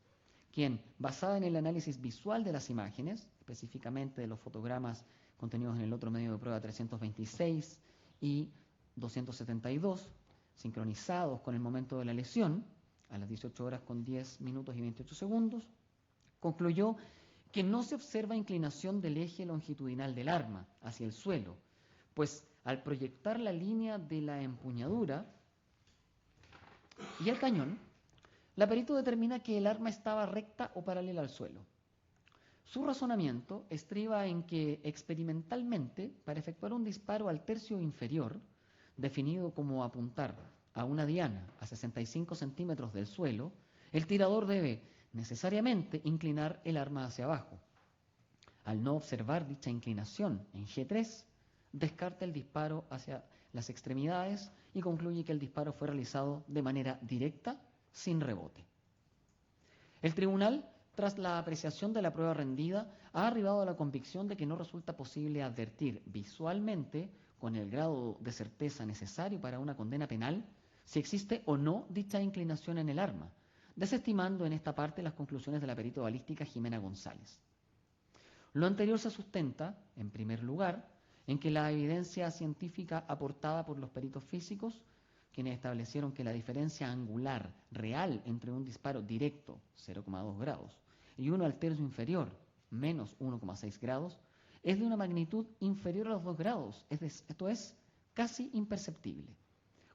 Speaker 2: quien, basada en el análisis visual de las imágenes, específicamente de los fotogramas contenidos en el otro medio de prueba 326 y 272, sincronizados con el momento de la lesión, a las 18 horas con 10 minutos y 28 segundos, concluyó que no se observa inclinación del eje longitudinal del arma hacia el suelo, pues al proyectar la línea de la empuñadura y el cañón, la perito determina que el arma estaba recta o paralela al suelo. Su razonamiento estriba en que experimentalmente, para efectuar un disparo al tercio inferior, definido como apuntar a una diana a 65 centímetros del suelo, el tirador debe necesariamente inclinar el arma hacia abajo. Al no observar dicha inclinación en G3, descarta el disparo hacia las extremidades y concluye que el disparo fue realizado de manera directa, sin rebote. El tribunal, tras la apreciación de la prueba rendida, ha arribado a la convicción de que no resulta posible advertir visualmente, con el grado de certeza necesario para una condena penal, si existe o no dicha inclinación en el arma, desestimando en esta parte las conclusiones de la perito balística Jimena González. Lo anterior se sustenta, en primer lugar, en que la evidencia científica aportada por los peritos físicos, quienes establecieron que la diferencia angular real entre un disparo directo, 0,2 grados, y uno al tercio inferior, menos 1,6 grados, es de una magnitud inferior a los 2 grados, esto es, casi imperceptible,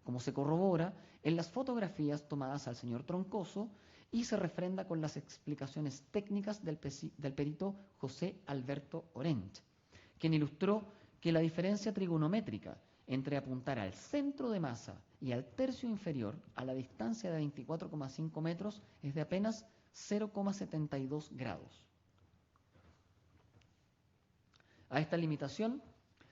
Speaker 2: como se corrobora en las fotografías tomadas al señor Troncoso y se refrenda con las explicaciones técnicas del perito José Alberto Orench, quien ilustró que la diferencia trigonométrica entre apuntar al centro de masa y al tercio inferior a la distancia de 24,5 metros es de apenas 0,72 grados. A esta limitación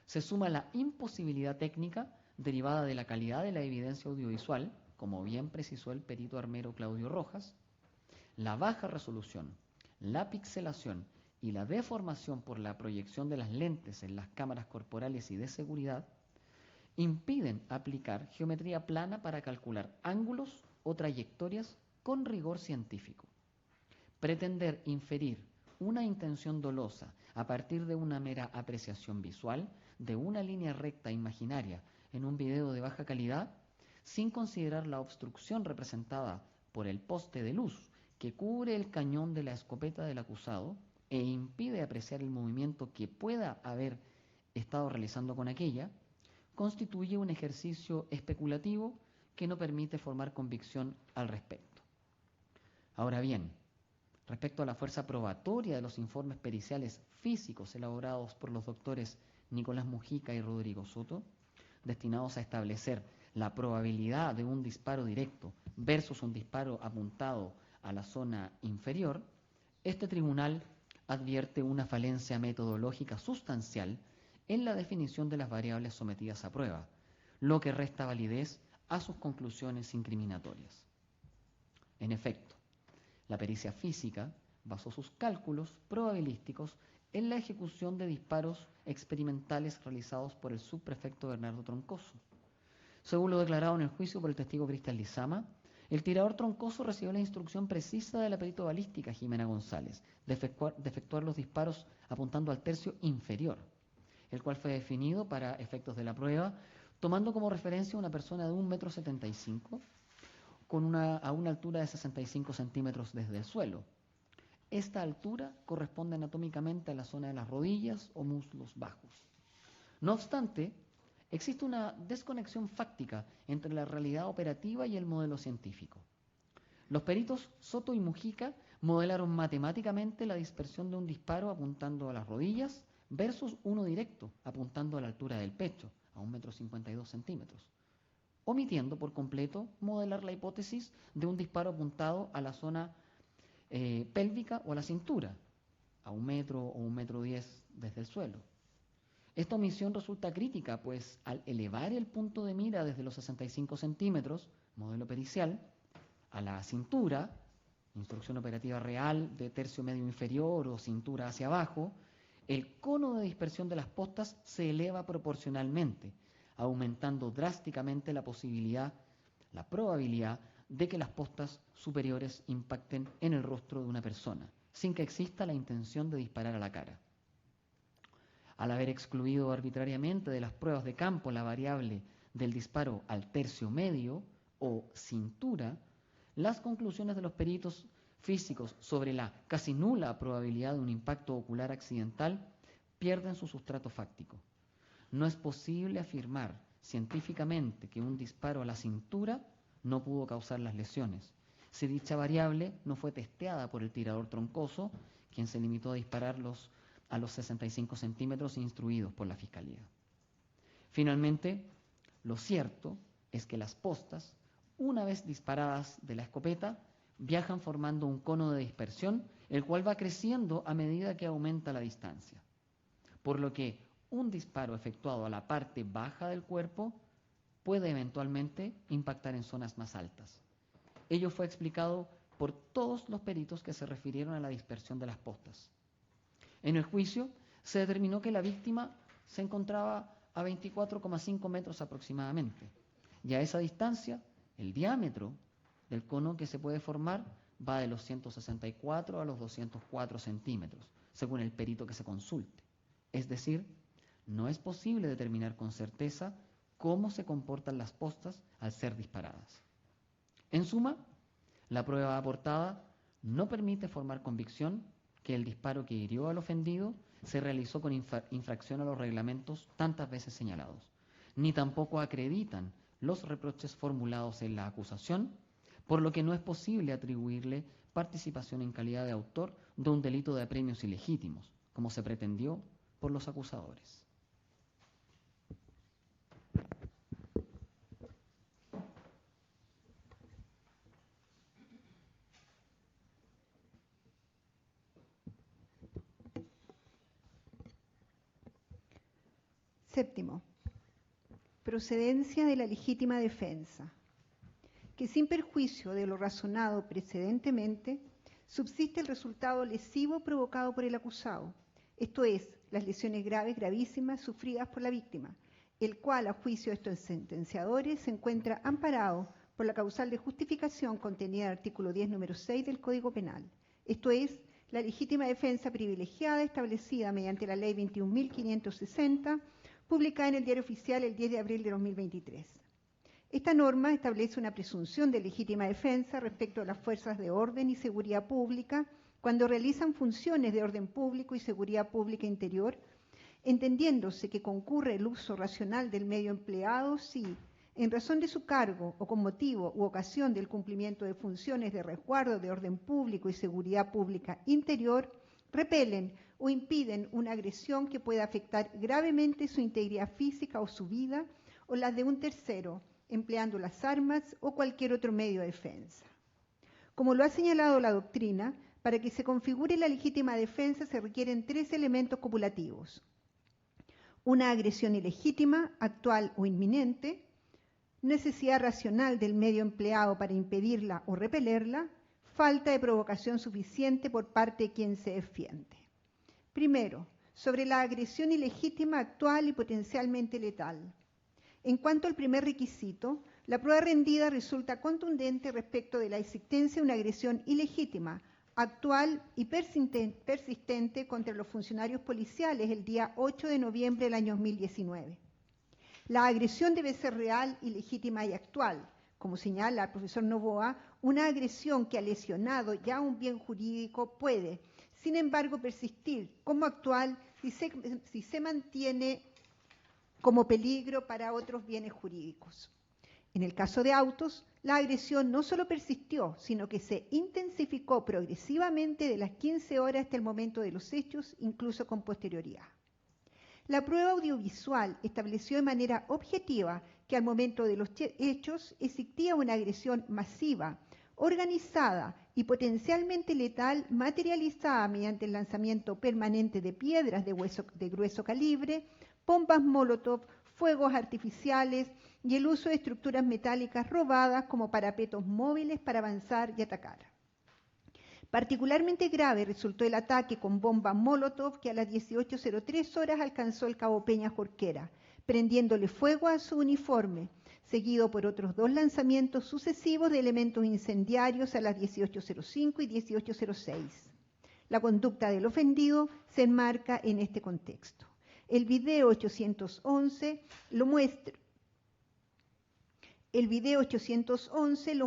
Speaker 2: se suma la imposibilidad técnica derivada de la calidad de la evidencia audiovisual, como bien precisó el perito armero Claudio Rojas, la baja resolución, la pixelación y la deformación por la proyección de las lentes en las cámaras corporales y de seguridad, impiden aplicar geometría plana para calcular ángulos o trayectorias con rigor científico. Pretender inferir una intención dolosa a partir de una mera apreciación visual de una línea recta imaginaria en un video de baja calidad, sin considerar la obstrucción representada por el poste de luz que cubre el cañón de la escopeta del acusado e impide apreciar el movimiento que pueda haber estado realizando con aquella, constituye un ejercicio especulativo que no permite formar convicción al respecto. Ahora bien, respecto a la fuerza probatoria de los informes periciales físicos elaborados por los doctores Nicolás Mujica y Rodrigo Soto, destinados a establecer la probabilidad de un disparo directo versus un disparo apuntado a la zona inferior, este tribunal advierte una falencia metodológica sustancial en la definición de las variables sometidas a prueba, lo que resta validez a sus conclusiones incriminatorias. En efecto, la pericia física basó sus cálculos probabilísticos en la ejecución de disparos experimentales realizados por el subprefecto Bernardo Troncoso. Según lo declarado en el juicio por el testigo Cristian Lizama, el tirador Troncoso recibió la instrucción precisa de la perito balística Jimena González de efectuar los disparos apuntando al tercio inferior, el cual fue definido para efectos de la prueba, tomando como referencia una persona de 1,75 m a una altura de 65 centímetros desde el suelo. Esta altura corresponde anatómicamente a la zona de las rodillas o muslos bajos. No obstante, existe una desconexión fáctica entre la realidad operativa y el modelo científico. Los peritos Soto y Mujica modelaron matemáticamente la dispersión de un disparo apuntando a las rodillas versus uno directo apuntando a la altura del pecho, a 1,52 m, omitiendo por completo modelar la hipótesis de un disparo apuntado a la zona pélvica o a la cintura, a 1 metro o 1,10 m desde el suelo. Esta omisión resulta crítica, pues al elevar el punto de mira desde los 65 centímetros, modelo pericial, a la cintura, instrucción operativa real de tercio medio inferior o cintura hacia abajo, el cono de dispersión de las postas se eleva proporcionalmente, aumentando drásticamente la probabilidad de que las postas superiores impacten en el rostro de una persona, sin que exista la intención de disparar a la cara. Al haber excluido arbitrariamente de las pruebas de campo la variable del disparo al tercio medio o cintura, las conclusiones de los peritos físicos sobre la casi nula probabilidad de un impacto ocular accidental pierden su sustrato fáctico. No es posible afirmar científicamente que un disparo a la cintura no pudo causar las lesiones, si dicha variable no fue testeada por el tirador troncoso, quien se limitó a dispararlos a los 65 centímetros instruidos por la Fiscalía. Finalmente, lo cierto es que las postas, una vez disparadas de la escopeta, viajan formando un cono de dispersión, el cual va creciendo a medida que aumenta la distancia. Por lo que un disparo efectuado a la parte baja del cuerpo puede eventualmente impactar en zonas más altas. Ello fue explicado por todos los peritos que se refirieron a la dispersión de las postas. En el juicio se determinó que la víctima se encontraba a 24,5 metros aproximadamente, y a esa distancia el diámetro del cono que se puede formar va de los 164 a los 204 centímetros, según el perito que se consulte. Es decir, no es posible determinar con certeza cómo se comportan las postas al ser disparadas. En suma, la prueba aportada no permite formar convicción que el disparo que hirió al ofendido se realizó con infracción a los reglamentos tantas veces señalados, ni tampoco acreditan los reproches formulados en la acusación, por lo que no es posible atribuirle participación en calidad de autor de un delito de apremios ilegítimos, como se pretendió por los acusadores.
Speaker 1: Séptimo, procedencia de la legítima defensa, que sin perjuicio de lo razonado precedentemente, subsiste el resultado lesivo provocado por el acusado, esto es, las lesiones graves, gravísimas, sufridas por la víctima, el cual, a juicio de estos sentenciadores, se encuentra amparado por la causal de justificación contenida en el artículo 10, número 6 del Código Penal, esto es, la legítima defensa privilegiada establecida mediante la Ley 21.560, publicada en el Diario Oficial el 10 de abril de 2023. Esta norma establece una presunción de legítima defensa respecto a las fuerzas de orden y seguridad pública cuando realizan funciones de orden público y seguridad pública interior, entendiéndose que concurre el uso racional del medio empleado si, en razón de su cargo o con motivo u ocasión del cumplimiento de funciones de resguardo de orden público y seguridad pública interior, repelen o impiden una agresión que pueda afectar gravemente su integridad física o su vida o las de un tercero, empleando las armas o cualquier otro medio de defensa. Como lo ha señalado la doctrina, para que se configure la legítima defensa se requieren tres elementos copulativos: una agresión ilegítima, actual o inminente, necesidad racional del medio empleado para impedirla o repelerla, falta de provocación suficiente por parte de quien se defiende. Primero, sobre la agresión ilegítima, actual y potencialmente letal. En cuanto al primer requisito, la prueba rendida resulta contundente respecto de la existencia de una agresión ilegítima, actual y persistente contra los funcionarios policiales el día 8 de noviembre del año 2019. La agresión debe ser real, ilegítima y actual. Como señala el profesor Novoa, una agresión que ha lesionado ya un bien jurídico puede, sin embargo, persistir como actual si se mantiene como peligro para otros bienes jurídicos. En el caso de autos, la agresión no solo persistió, sino que se intensificó progresivamente de las 15 horas hasta el momento de los hechos, incluso con posterioridad. La prueba audiovisual estableció de manera objetiva que al momento de los hechos existía una agresión masiva, organizada y potencialmente letal, materializada mediante el lanzamiento permanente de piedras de grueso calibre, bombas Molotov, fuegos artificiales y el uso de estructuras metálicas robadas como parapetos móviles para avanzar y atacar. Particularmente grave resultó el ataque con bomba Molotov que a las 18:03 horas alcanzó el cabo Peña Jorquera, prendiéndole fuego a su uniforme, seguido por otros dos lanzamientos sucesivos de elementos incendiarios a las 18:05 y 18:06. La conducta del ofendido se enmarca en este contexto. El video 811 lo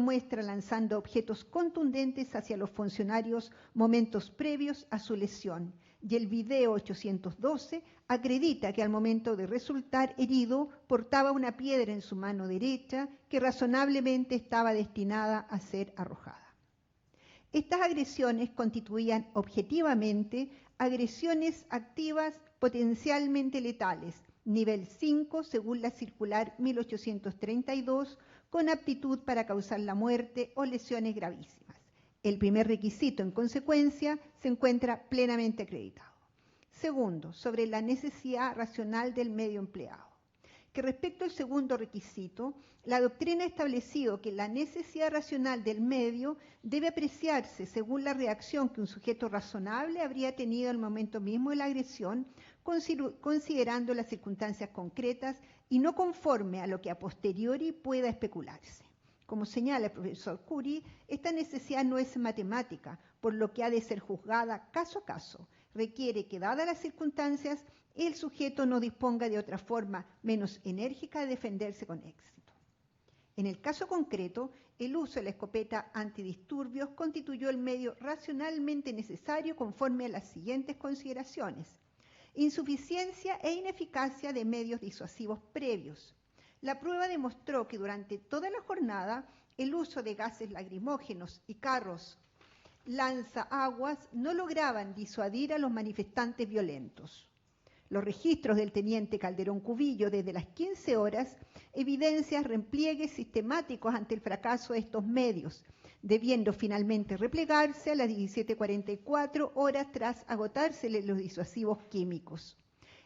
Speaker 1: muestra lanzando objetos contundentes hacia los funcionarios momentos previos a su lesión. Y el video 812 acredita que al momento de resultar herido portaba una piedra en su mano derecha que razonablemente estaba destinada a ser arrojada. Estas agresiones constituían objetivamente agresiones activas potencialmente letales, nivel 5 según la circular 1832, con aptitud para causar la muerte o lesiones gravísimas. El primer requisito, en consecuencia, se encuentra plenamente acreditado. Segundo, sobre la necesidad racional del medio empleado. Que respecto al segundo requisito, la doctrina ha establecido que la necesidad racional del medio debe apreciarse según la reacción que un sujeto razonable habría tenido al momento mismo de la agresión, considerando las circunstancias concretas y no conforme a lo que a posteriori pueda especularse. Como señala el profesor Curie, esta necesidad no es matemática, por lo que ha de ser juzgada caso a caso. Requiere que, dadas las circunstancias, el sujeto no disponga de otra forma menos enérgica de defenderse con éxito. En el caso concreto, el uso de la escopeta antidisturbios constituyó el medio racionalmente necesario conforme a las siguientes consideraciones: insuficiencia e ineficacia de medios disuasivos previos. La prueba demostró que durante toda la jornada el uso de gases lacrimógenos y carros lanzaaguas no lograban disuadir a los manifestantes violentos. Los registros del teniente Calderón Cubillo desde las 15 horas evidencian repliegues sistemáticos ante el fracaso de estos medios, debiendo finalmente replegarse a las 17:44 horas tras agotárseles los disuasivos químicos.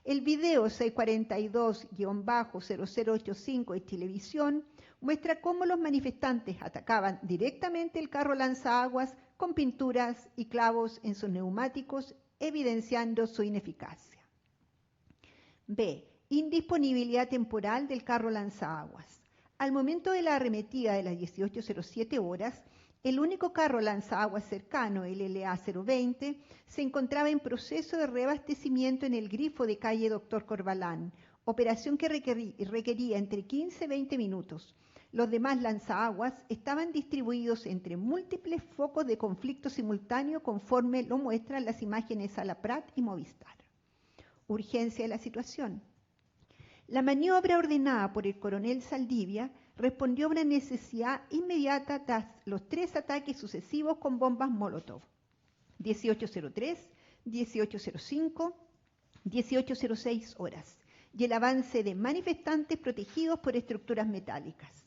Speaker 1: El video 642-0085 de televisión muestra cómo los manifestantes atacaban directamente el carro lanzaaguas con pinturas y clavos en sus neumáticos, evidenciando su ineficacia. B. Indisponibilidad temporal del carro lanzaaguas. Al momento de la arremetida de las 18:07 horas, el único carro lanzaaguas cercano, el LA-020, se encontraba en proceso de reabastecimiento en el grifo de calle Dr. Corbalán, operación que requería entre 15 y 20 minutos. Los demás lanzaaguas estaban distribuidos entre múltiples focos de conflicto simultáneo conforme lo muestran las imágenes a la Prat y Movistar. Urgencia de la situación. La maniobra ordenada por el coronel Saldivia respondió a una necesidad inmediata tras los 3 ataques sucesivos con bombas Molotov: 18:03, 18:05, 18:06 horas, y el avance de manifestantes protegidos por estructuras metálicas.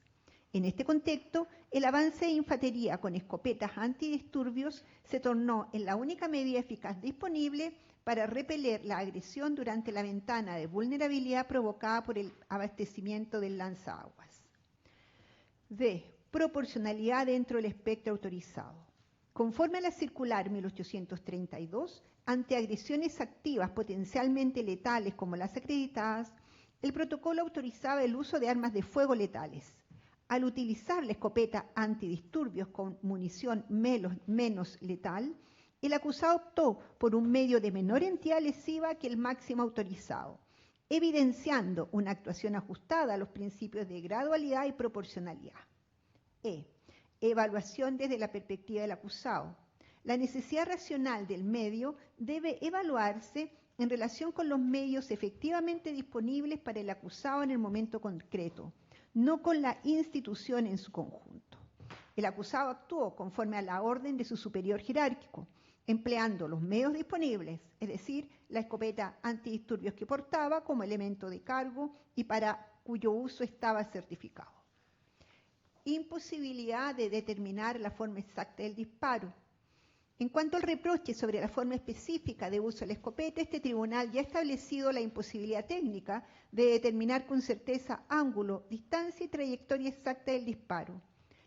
Speaker 1: En este contexto, el avance de infantería con escopetas antidisturbios se tornó en la única medida eficaz disponible para repeler la agresión durante la ventana de vulnerabilidad provocada por el abastecimiento del lanzaaguas. D. Proporcionalidad dentro del espectro autorizado. Conforme a la circular 1832, ante agresiones activas potencialmente letales como las acreditadas, el protocolo autorizaba el uso de armas de fuego letales. Al utilizar la escopeta antidisturbios con munición menos letal, el acusado optó por un medio de menor entidad lesiva que el máximo autorizado, evidenciando una actuación ajustada a los principios de gradualidad y proporcionalidad. Evaluación desde la perspectiva del acusado. La necesidad racional del medio debe evaluarse en relación con los medios efectivamente disponibles para el acusado en el momento concreto, no con la institución en su conjunto. El acusado actuó conforme a la orden de su superior jerárquico, empleando los medios disponibles, es decir, la escopeta antidisturbios que portaba como elemento de cargo y para cuyo uso estaba certificado. Imposibilidad de determinar la forma exacta del disparo. En cuanto al reproche sobre la forma específica de uso de la escopeta, este tribunal ya ha establecido la imposibilidad técnica de determinar con certeza ángulo, distancia y trayectoria exacta del disparo.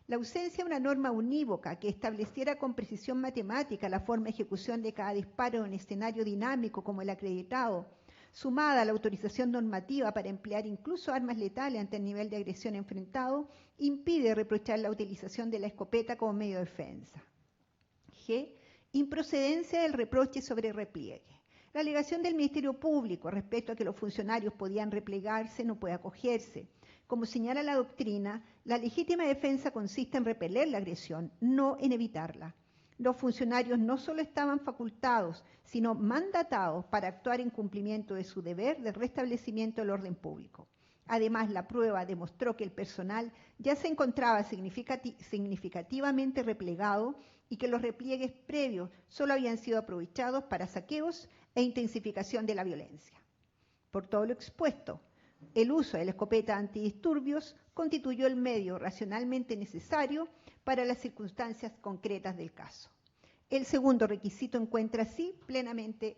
Speaker 1: La ausencia de una norma unívoca que estableciera con precisión matemática la forma de ejecución de cada disparo en un escenario dinámico como el acreditado, sumada a la autorización normativa para emplear incluso armas letales ante el nivel de agresión enfrentado, impide reprochar la utilización de la escopeta como medio de defensa. G. Improcedencia del reproche sobre repliegue. La alegación del Ministerio Público respecto a que los funcionarios podían replegarse no puede acogerse. Como señala la doctrina, la legítima defensa consiste en repeler la agresión, no en evitarla. Los funcionarios no solo estaban facultados, sino mandatados para actuar en cumplimiento de su deber de restablecimiento del orden público. Además, la prueba demostró que el personal ya se encontraba significativamente replegado y que los repliegues previos solo habían sido aprovechados para saqueos e intensificación de la violencia. Por todo lo expuesto, el uso de la escopeta antidisturbios constituyó el medio racionalmente necesario para las circunstancias concretas del caso. El segundo requisito encuentra así plenamente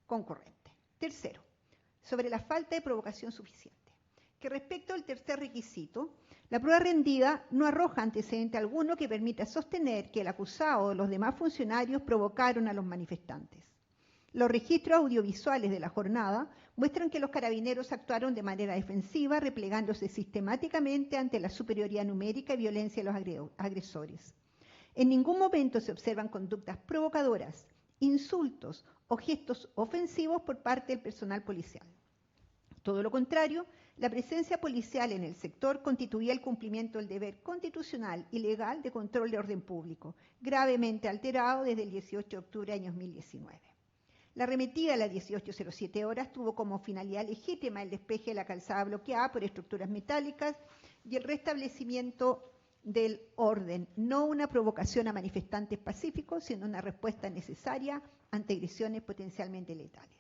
Speaker 1: concurrente. Tercero, sobre la falta de provocación suficiente. Que respecto al tercer requisito, la prueba rendida no arroja antecedente alguno que permita sostener que el acusado o los demás funcionarios provocaron a los manifestantes. Los registros audiovisuales de la jornada muestran que los carabineros actuaron de manera defensiva, replegándose sistemáticamente ante la superioridad numérica y violencia de los agresores. En ningún momento se observan conductas provocadoras, insultos o gestos ofensivos por parte del personal policial. Todo lo contrario, la presencia policial en el sector constituía el cumplimiento del deber constitucional y legal de control de orden público, gravemente alterado desde el 18 de octubre de 2019. La arremetida a las 18:07 horas tuvo como finalidad legítima el despeje de la calzada bloqueada por estructuras metálicas y el restablecimiento del orden, no una provocación a manifestantes pacíficos, sino una respuesta necesaria ante agresiones potencialmente letales.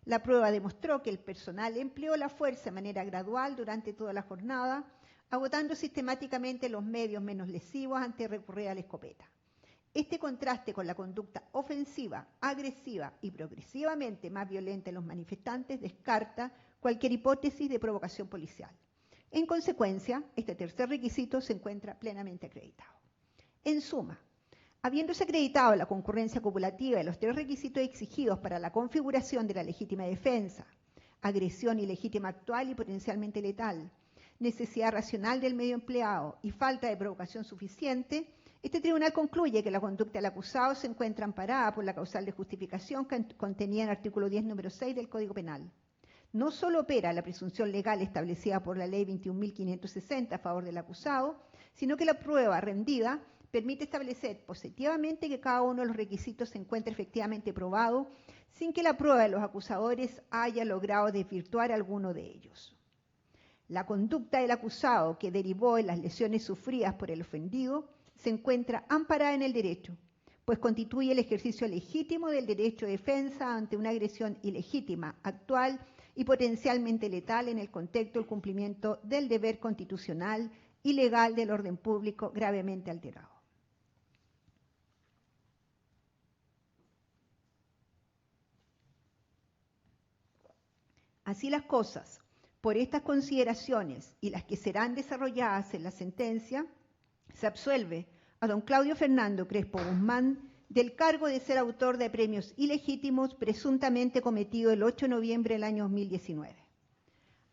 Speaker 1: La prueba demostró que el personal empleó la fuerza de manera gradual durante toda la jornada, agotando sistemáticamente los medios menos lesivos antes de recurrir a la escopeta. Este contraste con la conducta ofensiva, agresiva y progresivamente más violenta de los manifestantes descarta cualquier hipótesis de provocación policial. En consecuencia, este tercer requisito se encuentra plenamente acreditado. En suma, habiéndose acreditado la concurrencia copulativa de los tres requisitos exigidos para la configuración de la legítima defensa, agresión ilegítima actual y potencialmente letal, necesidad racional del medio empleado y falta de provocación suficiente, este tribunal concluye que la conducta del acusado se encuentra amparada por la causal de justificación contenida en el artículo 10, número 6 del Código Penal. No solo opera la presunción legal establecida por la Ley 21.560 a favor del acusado, sino que la prueba rendida permite establecer positivamente que cada uno de los requisitos se encuentre efectivamente probado, sin que la prueba de los acusadores haya logrado desvirtuar alguno de ellos. La conducta del acusado que derivó en las lesiones sufridas por el ofendido se encuentra amparada en el derecho, pues constituye el ejercicio legítimo del derecho de defensa ante una agresión ilegítima, actual y potencialmente letal en el contexto del cumplimiento del deber constitucional y legal del orden público gravemente alterado. Así las cosas, por estas consideraciones y las que serán desarrolladas en la sentencia, se absuelve a don Claudio Fernando Crespo Guzmán del cargo de ser autor de premios ilegítimos presuntamente cometido el 8 de noviembre del año 2019.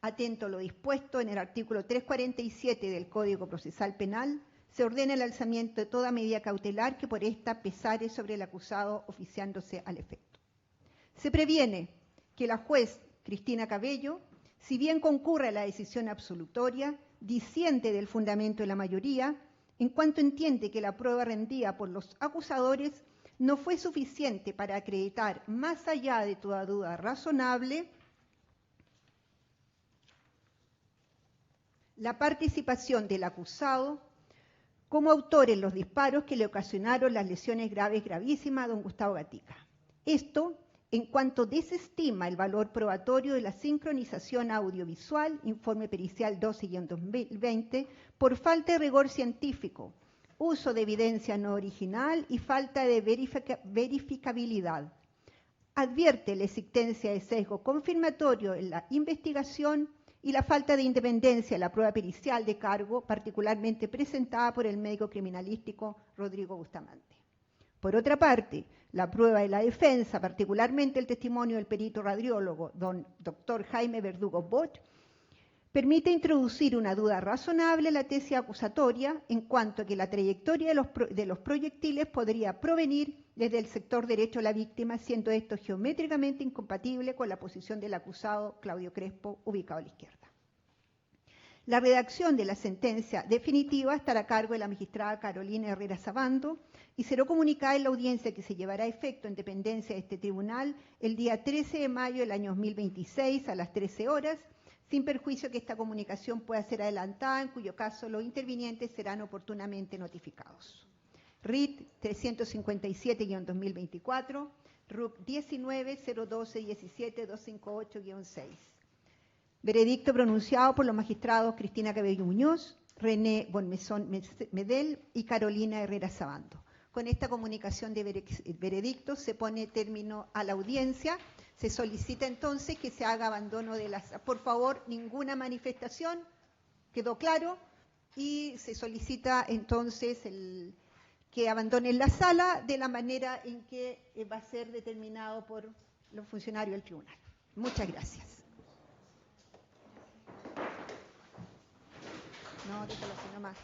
Speaker 1: Atento a lo dispuesto en el artículo 347 del Código Procesal Penal, se ordena el alzamiento de toda medida cautelar que por esta pesare sobre el acusado oficiándose al efecto. Se previene que la juez Cristina Cabello, si bien concurre a la decisión absolutoria, disiente del fundamento de la mayoría, en cuanto entiende que la prueba rendida por los acusadores no fue suficiente para acreditar, más allá de toda duda razonable, la participación del acusado como autor en los disparos que le ocasionaron las lesiones graves gravísimas a don Gustavo Gatica. Esto en cuanto desestima el valor probatorio de la sincronización audiovisual, informe pericial 12-2020, por falta de rigor científico, uso de evidencia no original y falta de verificabilidad. Advierte la existencia de sesgo confirmatorio en la investigación y la falta de independencia de la prueba pericial de cargo, particularmente presentada por el médico criminalístico Rodrigo Bustamante. Por otra parte, la prueba de la defensa, particularmente el testimonio del perito radiólogo, doctor Jaime Verdugo Bosch, permite introducir una duda razonable en la tesis acusatoria en cuanto a que la trayectoria de los proyectiles podría provenir desde el sector derecho de la víctima, siendo esto geométricamente incompatible con la posición del acusado Claudio Crespo, ubicado a la izquierda. La redacción de la sentencia definitiva estará a cargo de la magistrada Carolina Herrera Sabando y será comunicada en la audiencia que se llevará a efecto en dependencia de este tribunal el día 13 de mayo del año 2026 a las 13 horas, sin perjuicio que esta comunicación pueda ser adelantada, en cuyo caso los intervinientes serán oportunamente notificados. RIT 357-2024, RUC 19-012-17-258-6. Veredicto pronunciado por los magistrados Cristina Cabello Muñoz, René Bonmesón Medel y Carolina Herrera Sabando. Con esta comunicación de veredicto se pone término a la audiencia. Se solicita entonces que se haga abandono de las... Por favor, ninguna manifestación, quedó claro, y se solicita entonces que abandonen la sala de la manera en que va a ser determinado por los funcionarios del tribunal. Muchas gracias. No, déjalo así nomás.